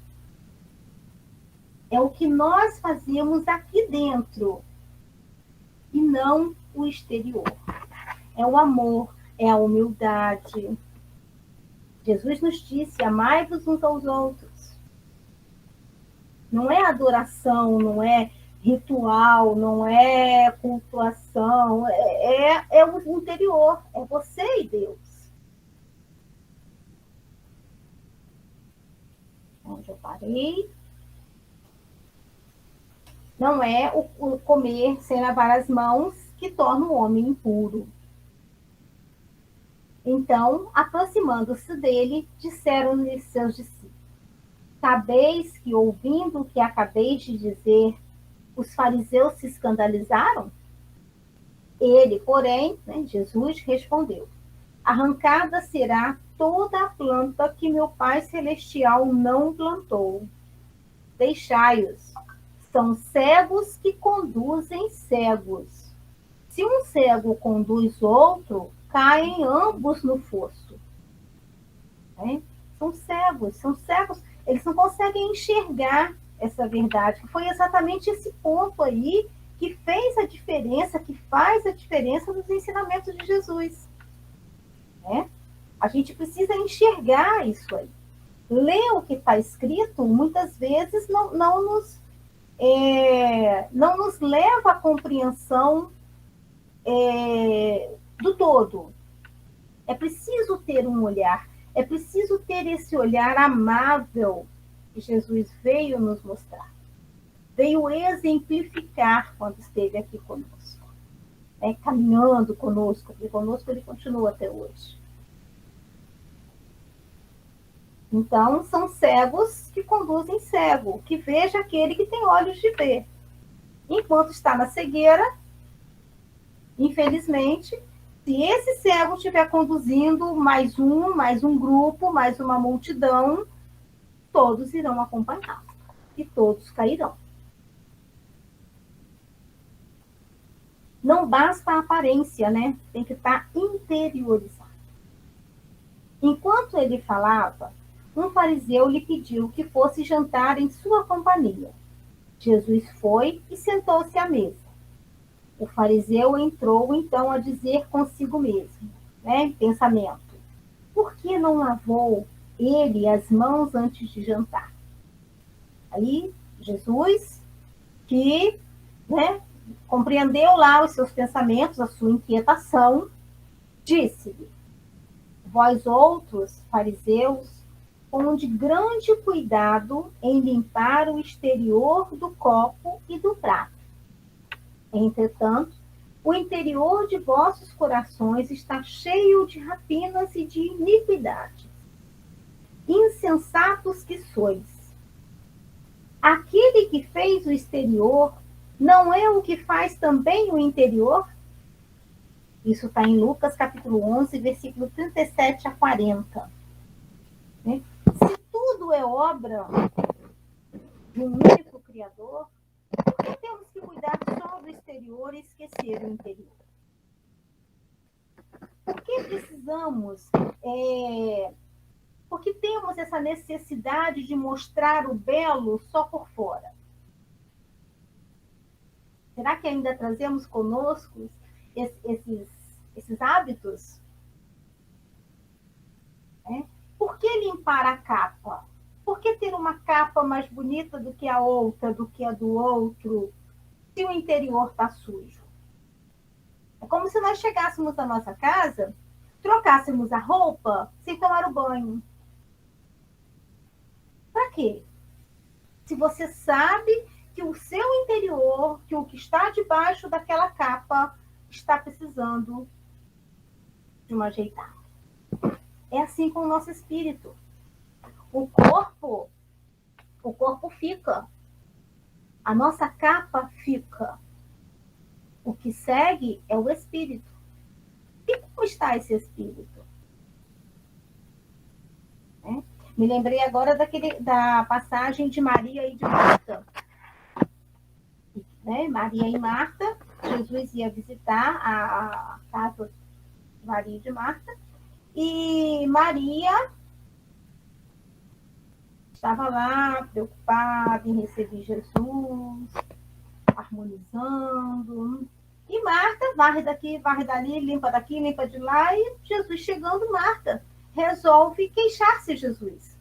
É o que nós fazemos aqui dentro. e não o exterior. É o amor, é a humildade. Jesus nos disse: amai-vos uns aos outros. Não é adoração, não é ritual, não é cultuação, é o interior, é você e Deus. Onde eu parei? Não é o comer sem lavar as mãos que torna o homem impuro. Então, aproximando-se dele, disseram-lhe seus discípulos: sabeis que, ouvindo o que acabeis de dizer, os fariseus se escandalizaram? Ele, porém, Jesus respondeu: arrancada será toda a planta que meu Pai Celestial não plantou. Deixai-os. São cegos que conduzem cegos. Se um cego conduz outro, caem ambos no fosso. São cegos. Eles não conseguem enxergar essa verdade. Foi exatamente esse ponto aí que fez a diferença, que faz a diferença nos ensinamentos de Jesus. A gente precisa enxergar isso aí. Ler o que está escrito, muitas vezes, não nos leva à compreensão do todo. É preciso ter um olhar, é preciso ter esse olhar amável que Jesus veio nos mostrar. Veio exemplificar quando esteve aqui conosco. Caminhando conosco, ele continua até hoje. Então, são cegos que conduzem cego, que veja aquele que tem olhos de ver. Enquanto está na cegueira, infelizmente, se esse cego estiver conduzindo mais um grupo, mais uma multidão, todos irão acompanhar e todos cairão. Não basta a aparência, Tem que estar interiorizado. Enquanto ele falava, um fariseu lhe pediu que fosse jantar em sua companhia. Jesus foi e sentou-se à mesa. O fariseu entrou, então, a dizer consigo mesmo, pensamento: por que não lavou ele as mãos antes de jantar? Aí, Jesus, que compreendeu lá os seus pensamentos, a sua inquietação, disse-lhe: vós outros, fariseus, ponde grande cuidado em limpar o exterior do copo e do prato. Entretanto, o interior de vossos corações está cheio de rapinas e de iniquidade. Insensatos que sois! Aquele que fez o exterior não é o que faz também o interior? Isso está em Lucas capítulo 11, versículo 37 a 40. Se tudo é obra de um único Criador, por que temos que cuidar só do exterior e esquecer o interior? Por que precisamos, porque temos essa necessidade de mostrar o belo só por fora? Será que ainda trazemos conosco esses hábitos? Por que limpar a capa? Por que ter uma capa mais bonita do que a outra, do que a do outro, se o interior está sujo? É como se nós chegássemos à nossa casa, trocássemos a roupa sem tomar o banho. Para quê? Se você sabe que o seu interior, que o que está debaixo daquela capa, está precisando de uma ajeitada. É assim com o nosso espírito. O corpo fica. A nossa capa fica. O que segue é o espírito. E como está esse espírito? Me lembrei agora da passagem de Maria e de Marta. Maria e Marta, Jesus ia visitar a casa de Maria e de Marta, e Maria estava lá preocupada em receber Jesus, harmonizando, E Marta varre daqui, varre dali, limpa daqui, limpa de lá, e Jesus chegando, Marta resolve queixar-se a Jesus.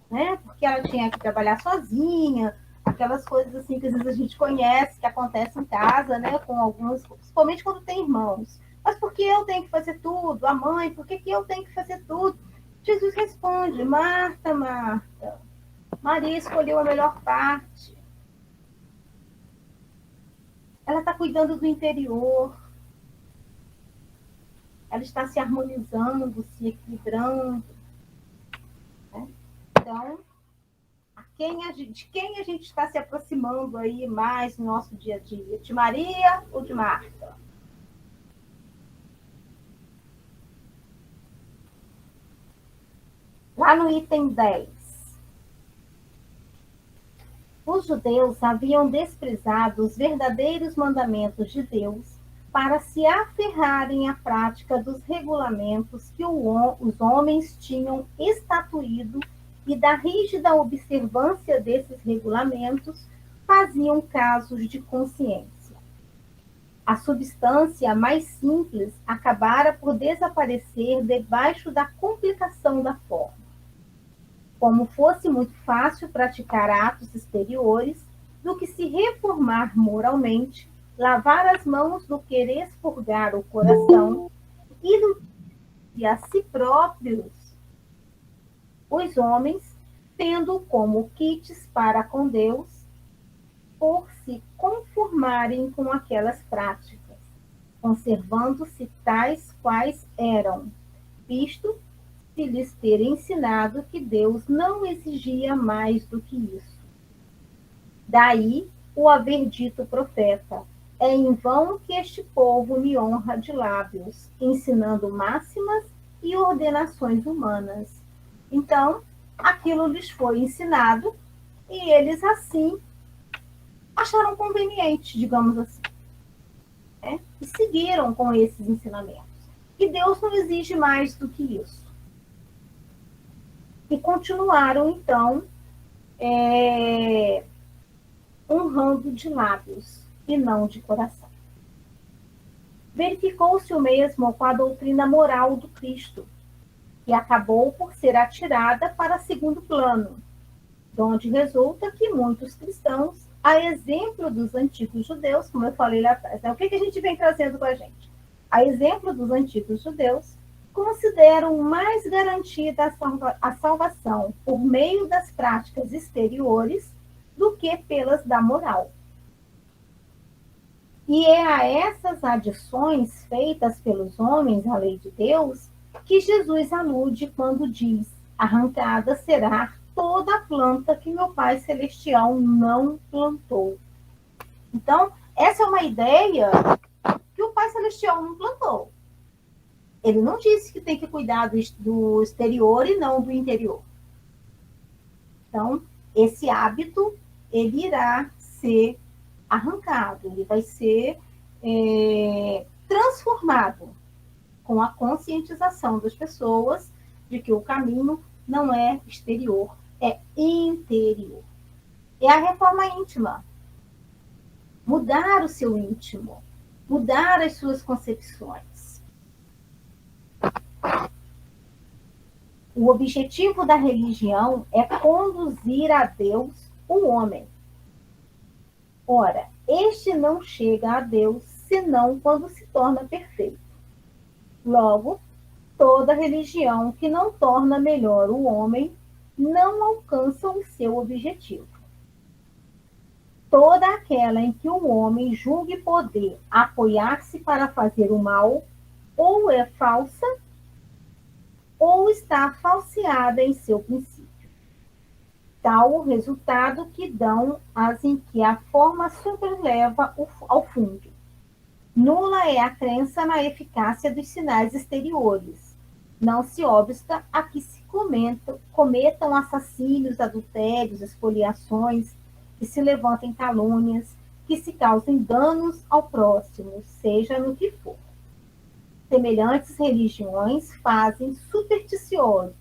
Né? Porque ela tinha que trabalhar sozinha, aquelas coisas assim que às vezes a gente conhece, que acontecem em casa, né? Com alguns, principalmente quando tem irmãos. Mas por que eu tenho que fazer tudo? A mãe, por que eu tenho que fazer tudo? Jesus responde, Marta, Marta, Maria escolheu a melhor parte. Ela está cuidando do interior. Ela está se harmonizando, se equilibrando. Né? Então, de quem a gente está se aproximando aí mais no nosso dia a dia? De Maria ou de Marta? Lá no item 10. Os judeus haviam desprezado os verdadeiros mandamentos de Deus para se aferrarem à prática dos regulamentos que os homens tinham estatuído, e da rígida observância desses regulamentos faziam casos de consciência. A substância mais simples acabara por desaparecer debaixo da complicação da forma. Como fosse muito fácil praticar atos exteriores do que se reformar moralmente, lavar as mãos do querer expurgar o coração e a si próprios, os homens, tendo como quites para com Deus, por se conformarem com aquelas práticas, conservando-se tais quais eram, visto se lhes ter ensinado que Deus não exigia mais do que isso. Daí o haver dito profeta, é em vão que este povo me honra de lábios, ensinando máximas e ordenações humanas. Então, aquilo lhes foi ensinado e eles assim acharam conveniente, digamos assim, né? E seguiram com esses ensinamentos. E Deus não exige mais do que isso. E continuaram, então, honrando de lábios e não de coração. Verificou-se o mesmo com a doutrina moral do Cristo, que acabou por ser atirada para segundo plano, donde resulta que muitos cristãos, a exemplo dos antigos judeus, como eu falei lá atrás, né? O que a gente vem trazendo com a gente? A exemplo dos antigos judeus, consideram mais garantida a salvação por meio das práticas exteriores do que pelas da moral. E é a essas adições feitas pelos homens à lei de Deus que Jesus alude quando diz: arrancada será toda a planta que meu Pai Celestial não plantou. Então, essa é uma ideia que o Pai Celestial não plantou. Ele não disse que tem que cuidar do exterior e não do interior. Então, esse hábito, ele irá ser arrancado, ele vai ser transformado com a conscientização das pessoas de que o caminho não é exterior, é interior. É a reforma íntima. Mudar o seu íntimo, mudar as suas concepções. O objetivo da religião é conduzir a Deus o homem. Ora, este não chega a Deus senão quando se torna perfeito. Logo, toda religião que não torna melhor o homem não alcança o seu objetivo. Toda aquela em que o homem julgue poder apoiar-se para fazer o mal, ou é falsa, ou está falseada em seu princípio. Tal o resultado que dão as em que a forma sobreleva ao fundo. Nula é a crença na eficácia dos sinais exteriores. Não se obsta a que se cometam assassínios, adultérios, expoliações, que se levantem calúnias, que se causem danos ao próximo, seja no que for. Semelhantes religiões fazem supersticiosos,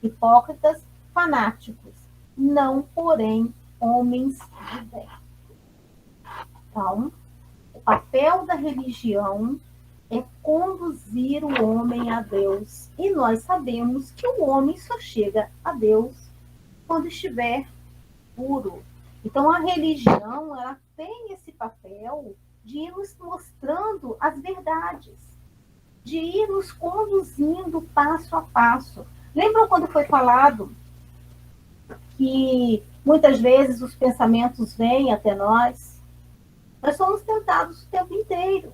hipócritas, fanáticos, não, porém, homens de bem. Então, papel da religião é conduzir o homem a Deus. E nós sabemos que o homem só chega a Deus quando estiver puro. Então, a religião, ela tem esse papel de ir nos mostrando as verdades, de ir nos conduzindo passo a passo. Lembram quando foi falado que muitas vezes os pensamentos vêm até nós? Nós somos tentados o tempo inteiro.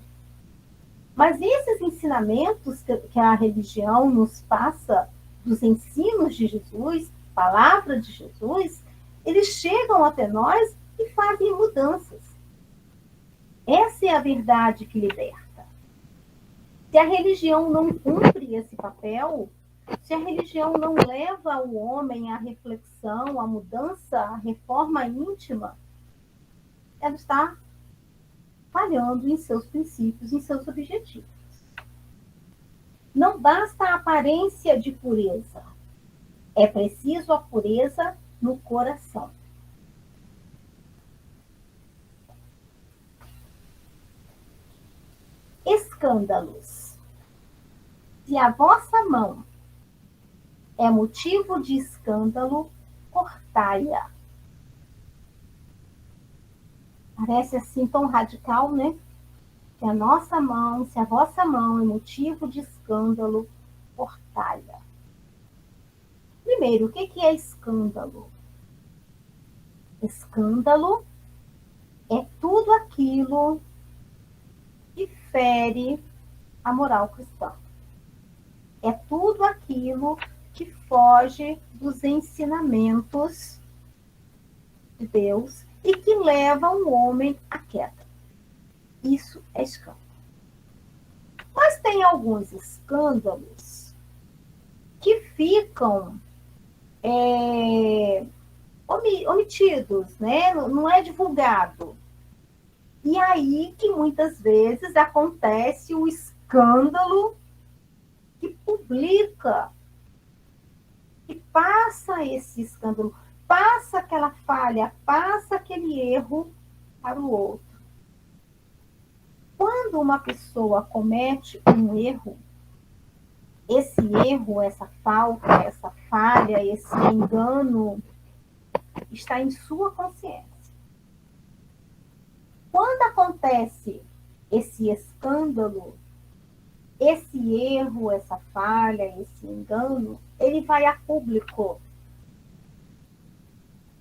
Mas esses ensinamentos que a religião nos passa, dos ensinos de Jesus, palavra de Jesus, eles chegam até nós e fazem mudanças. Essa é a verdade que liberta. Se a religião não cumpre esse papel, se a religião não leva o homem à reflexão, à mudança, à reforma íntima, ela está falhando em seus princípios, em seus objetivos. Não basta a aparência de pureza. É preciso a pureza no coração. Escândalos. Se a vossa mão é motivo de escândalo, cortai-a. Parece assim tão radical, né? Se a nossa mão, se a vossa mão é motivo de escândalo, cortai-a. Primeiro, o que é escândalo? Escândalo é tudo aquilo que fere a moral cristã. É tudo aquilo que foge dos ensinamentos de Deus e que leva o homem à queda. Isso é escândalo. Mas tem alguns escândalos que ficam omitidos, né? Não é divulgado. E aí que muitas vezes acontece o escândalo que publica, que passa esse escândalo, passa aquela falha, passa aquele erro para o outro. Quando uma pessoa comete um erro, esse erro, essa falta, essa falha, esse engano está em sua consciência. Quando acontece esse escândalo, esse erro, essa falha, esse engano, ele vai a público.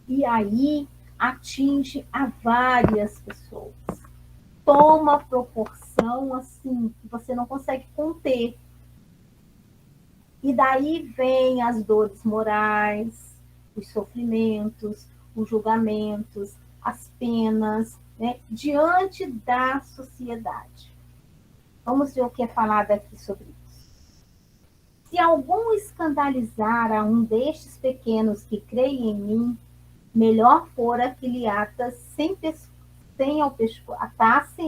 E aí atinge a várias pessoas. Toma proporção assim, que você não consegue conter. E daí vem as dores morais, os sofrimentos, os julgamentos, as penas, né, diante da sociedade. Vamos ver o que é falado aqui sobre isso. Se algum escandalizar a um destes pequenos que creem em mim, melhor fora que lhe atassem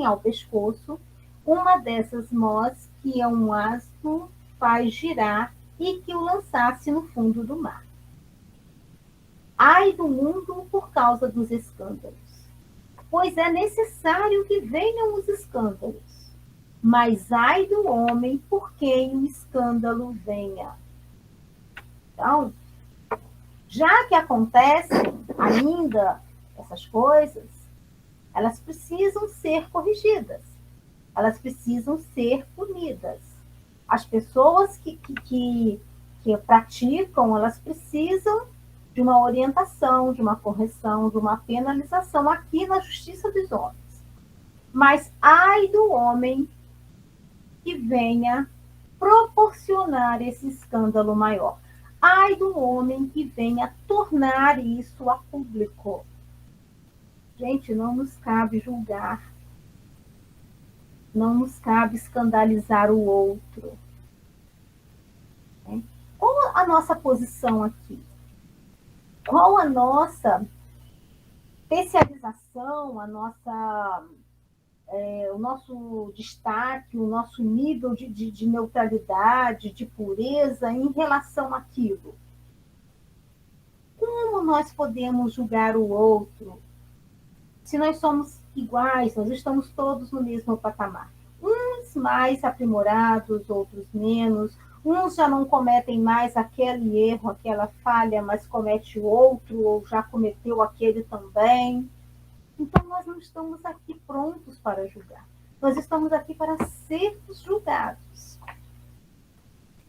ao pescoço uma dessas mós que um asno faz girar e que o lançasse no fundo do mar. Ai do mundo por causa dos escândalos, pois é necessário que venham os escândalos, mas ai do homem por quem o escândalo venha. Então, já que acontecem ainda essas coisas, elas precisam ser corrigidas, elas precisam ser punidas. As pessoas que praticam, elas precisam de uma orientação, de uma correção, de uma penalização aqui na justiça dos homens. Mas ai do homem que venha proporcionar esse escândalo maior. Ai do homem que venha tornar isso a público. Gente, não nos cabe julgar. Não nos cabe escandalizar o outro. Né? Qual a nossa posição aqui? Qual a nossa especialização, o nosso destaque, o nosso nível de neutralidade, de pureza em relação àquilo? Como nós podemos julgar o outro se nós somos iguais, nós estamos todos no mesmo patamar. Uns mais aprimorados, outros menos. Uns já não cometem mais aquele erro, aquela falha, mas comete outro, ou já cometeu aquele também. Então, nós não estamos aqui prontos para julgar. Nós estamos aqui para sermos julgados.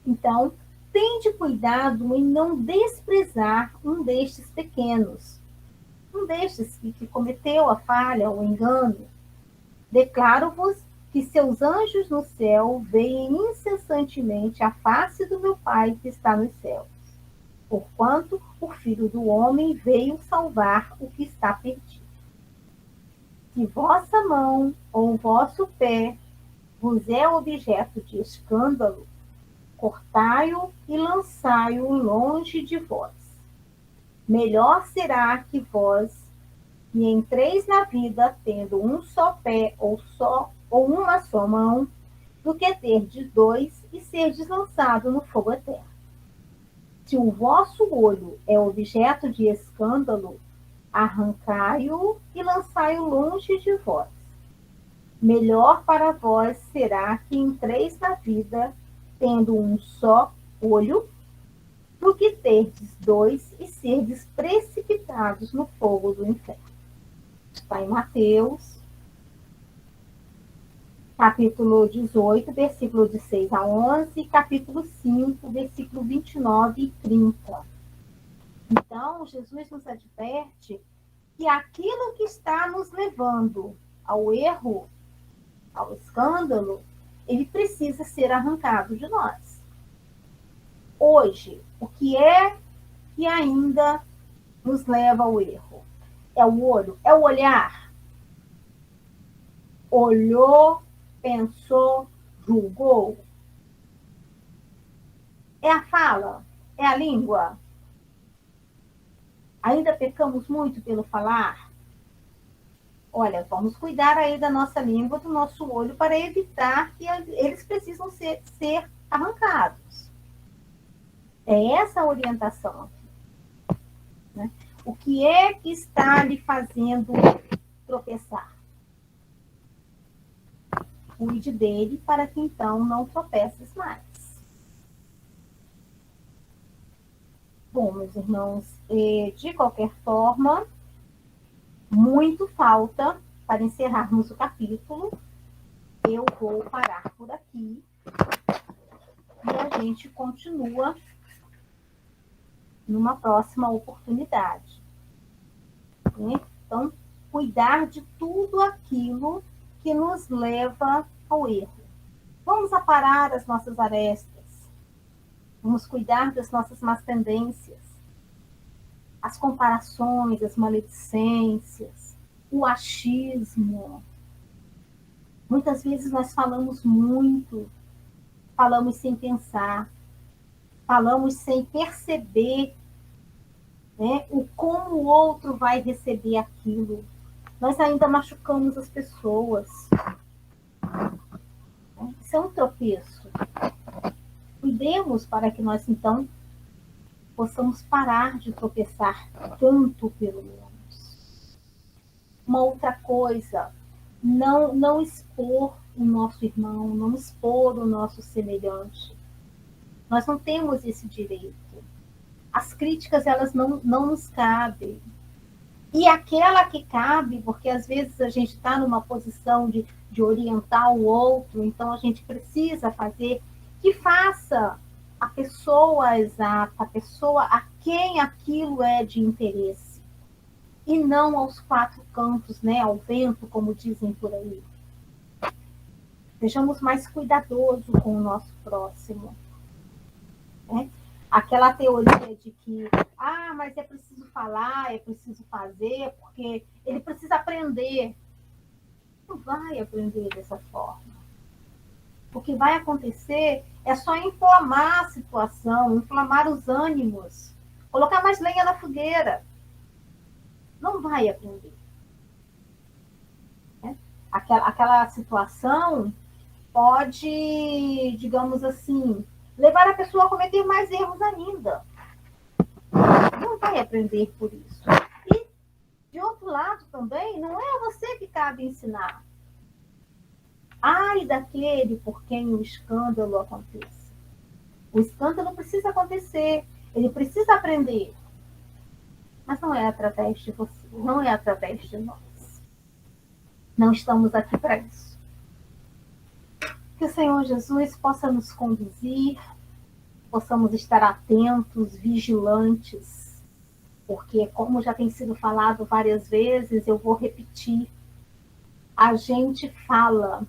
Então, tende cuidado em não desprezar um destes pequenos, um destes que cometeu a falha, o engano. Declaro-vos que seus anjos no céu veem incessantemente a face do meu Pai que está nos céus, porquanto o Filho do Homem veio salvar o que está perdido. Se vossa mão ou vosso pé vos é objeto de escândalo, cortai-o e lançai-o longe de vós. Melhor será que vós, que entreis na vida tendo um só pé ou uma só mão, do que terdes dois e serdes lançado no fogo eterno. Se o vosso olho é objeto de escândalo, arrancai-o e lançai-o longe de vós. Melhor para vós será que entreis na vida tendo um só olho, do que terdes dois e serdes precipitados no fogo do inferno. Está em Mateus, capítulo 18, versículo de 6 a 11, capítulo 5, versículo 29 e 30. Então, Jesus nos adverte que aquilo que está nos levando ao erro, ao escândalo, ele precisa ser arrancado de nós. Hoje, o que é que ainda nos leva ao erro? É o olho? É o olhar? Olhou, pensou, julgou? É a fala? É a língua? Ainda pecamos muito pelo falar? Olha, vamos cuidar aí da nossa língua, do nosso olho, para evitar que eles precisam ser arrancados. É essa a orientação aqui, né? O que é que está lhe fazendo tropeçar? Cuide dele para que então não tropeces mais. Bom, meus irmãos, de qualquer forma, muito falta para encerrarmos o capítulo. Eu vou parar por aqui e a gente continua numa próxima oportunidade. Então, cuidar de tudo aquilo que nos leva ao erro. Vamos aparar as nossas arestas. Vamos cuidar das nossas más tendências. As comparações, as maledicências, o achismo. Muitas vezes nós falamos muito, falamos sem pensar, falamos sem perceber, né, o como o outro vai receber aquilo. Nós ainda machucamos as pessoas. Isso é um tropeço. Cuidemos para que nós, então, possamos parar de tropeçar tanto, pelo menos. Uma outra coisa, não expor o nosso irmão, não expor o nosso semelhante. Nós não temos esse direito. As críticas, elas não nos cabem. E aquela que cabe, porque às vezes a gente está numa posição de orientar o outro, então a gente precisa fazer, que faça a pessoa exata, a pessoa a quem aquilo é de interesse. E não aos quatro cantos, né, ao vento, como dizem por aí. Sejamos mais cuidadosos com o nosso próximo. Né? Aquela teoria de que, mas é preciso falar, é preciso fazer, porque ele precisa aprender. Não vai aprender dessa forma. O que vai acontecer é só inflamar a situação, inflamar os ânimos, colocar mais lenha na fogueira. Não vai aprender. Né? Aquela situação pode, digamos assim, levar a pessoa a cometer mais erros ainda. Não vai aprender por isso. E, de outro lado, também, não é a você que cabe ensinar. Ai daquele por quem o escândalo aconteça. O escândalo precisa acontecer, ele precisa aprender. Mas não é através de você, não é através de nós. Não estamos aqui para isso. Que o Senhor Jesus possa nos conduzir, possamos estar atentos, vigilantes, porque, como já tem sido falado várias vezes, eu vou repetir, a gente fala,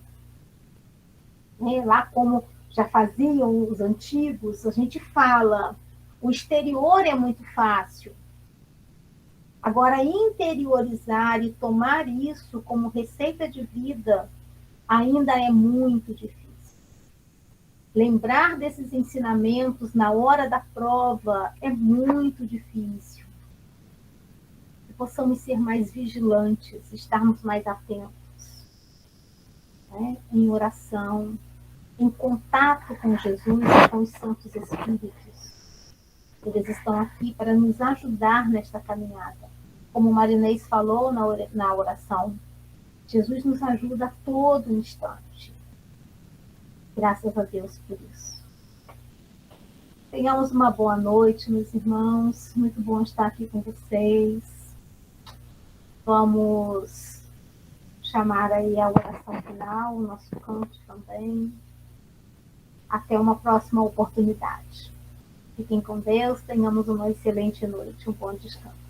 né, lá como já faziam os antigos, a gente fala, o exterior é muito fácil. Agora, interiorizar e tomar isso como receita de vida ainda é muito difícil. Lembrar desses ensinamentos na hora da prova é muito difícil. Que possamos ser mais vigilantes, estarmos mais atentos, né? Em oração, em contato com Jesus e com os Santos Espíritos. Eles estão aqui para nos ajudar nesta caminhada. Como o Marinês falou na oração, Jesus nos ajuda a todo instante. Graças a Deus por isso. Tenhamos uma boa noite, meus irmãos. Muito bom estar aqui com vocês. Vamos chamar aí a oração final, o nosso canto também. Até uma próxima oportunidade. Fiquem com Deus, tenhamos uma excelente noite, um bom descanso.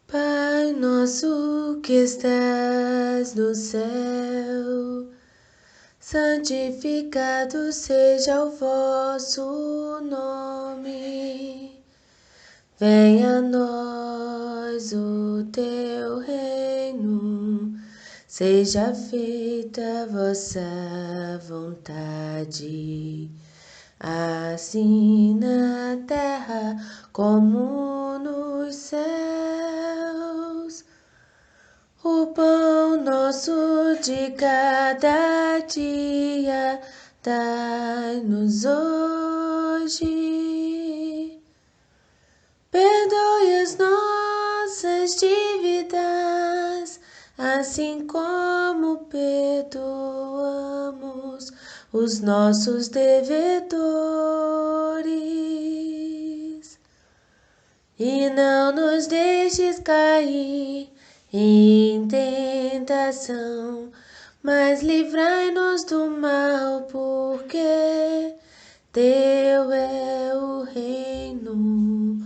Pai nosso que estás no céu, santificado seja o vosso nome. Venha a nós o teu reino, seja feita a vossa vontade, assim na terra como nos céus. O pão nosso de cada dia dai-nos hoje. Perdoe as nossas dívidas, assim como perdoamos os nossos devedores. E não nos deixes cair em tentação, mas livrai-nos do mal, porque teu é o reino,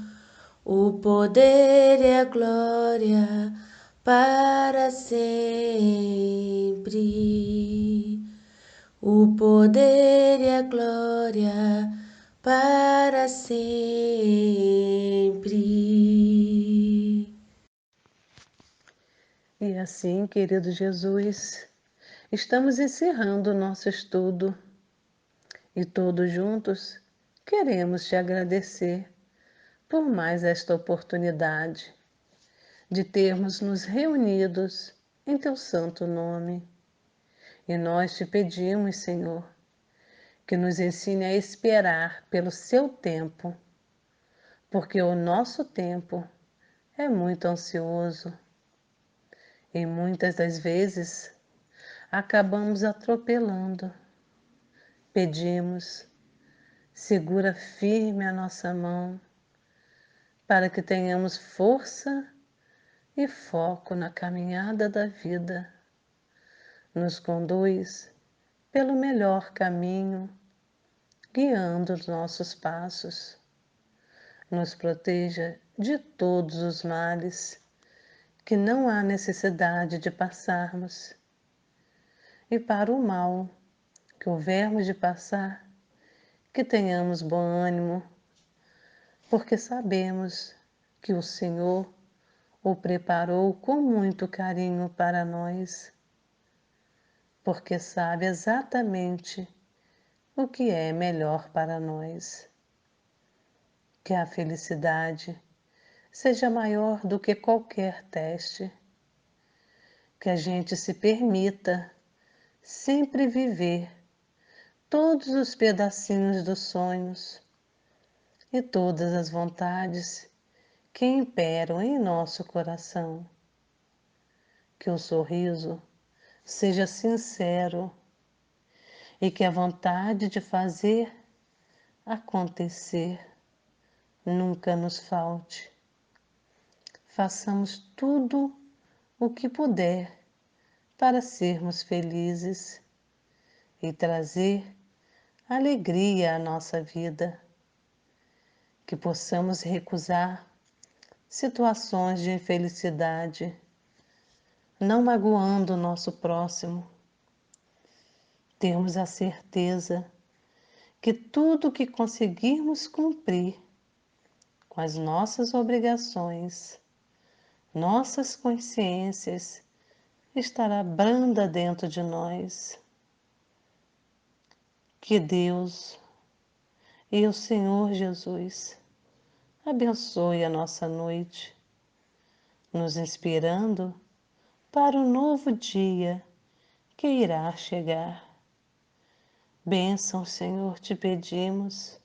o poder e a glória para sempre. O poder e a glória para sempre. E assim, querido Jesus, estamos encerrando o nosso estudo e todos juntos queremos te agradecer por mais esta oportunidade de termos nos reunidos em teu santo nome. E nós te pedimos, Senhor, que nos ensine a esperar pelo seu tempo, porque o nosso tempo é muito ansioso e muitas das vezes acabamos atropelando. Pedimos, segura firme a nossa mão para que tenhamos força e foco na caminhada da vida. Nos conduz pelo melhor caminho, guiando os nossos passos. Nos proteja de todos os males que não há necessidade de passarmos. E para o mal que houvermos de passar, que tenhamos bom ânimo, porque sabemos que o Senhor o preparou com muito carinho para nós, porque sabe exatamente o que é melhor para nós. Que a felicidade seja maior do que qualquer teste, que a gente se permita sempre viver todos os pedacinhos dos sonhos e todas as vontades que imperam em nosso coração. Que o sorriso seja sincero e que a vontade de fazer acontecer nunca nos falte. Façamos tudo o que puder para sermos felizes e trazer alegria à nossa vida. Que possamos recusar situações de infelicidade, não magoando o nosso próximo. Termos a certeza que tudo que conseguirmos cumprir com as nossas obrigações, nossas consciências, estará branda dentro de nós. Que Deus e o Senhor Jesus abençoe a nossa noite, nos inspirando para o novo dia que irá chegar. Bênção, Senhor, te pedimos,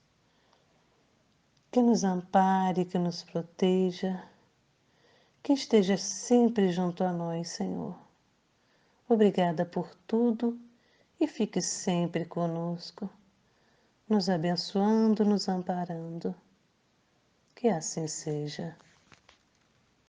que nos ampare, que nos proteja, que esteja sempre junto a nós, Senhor. Obrigada por tudo e fique sempre conosco, nos abençoando, nos amparando. Que assim seja.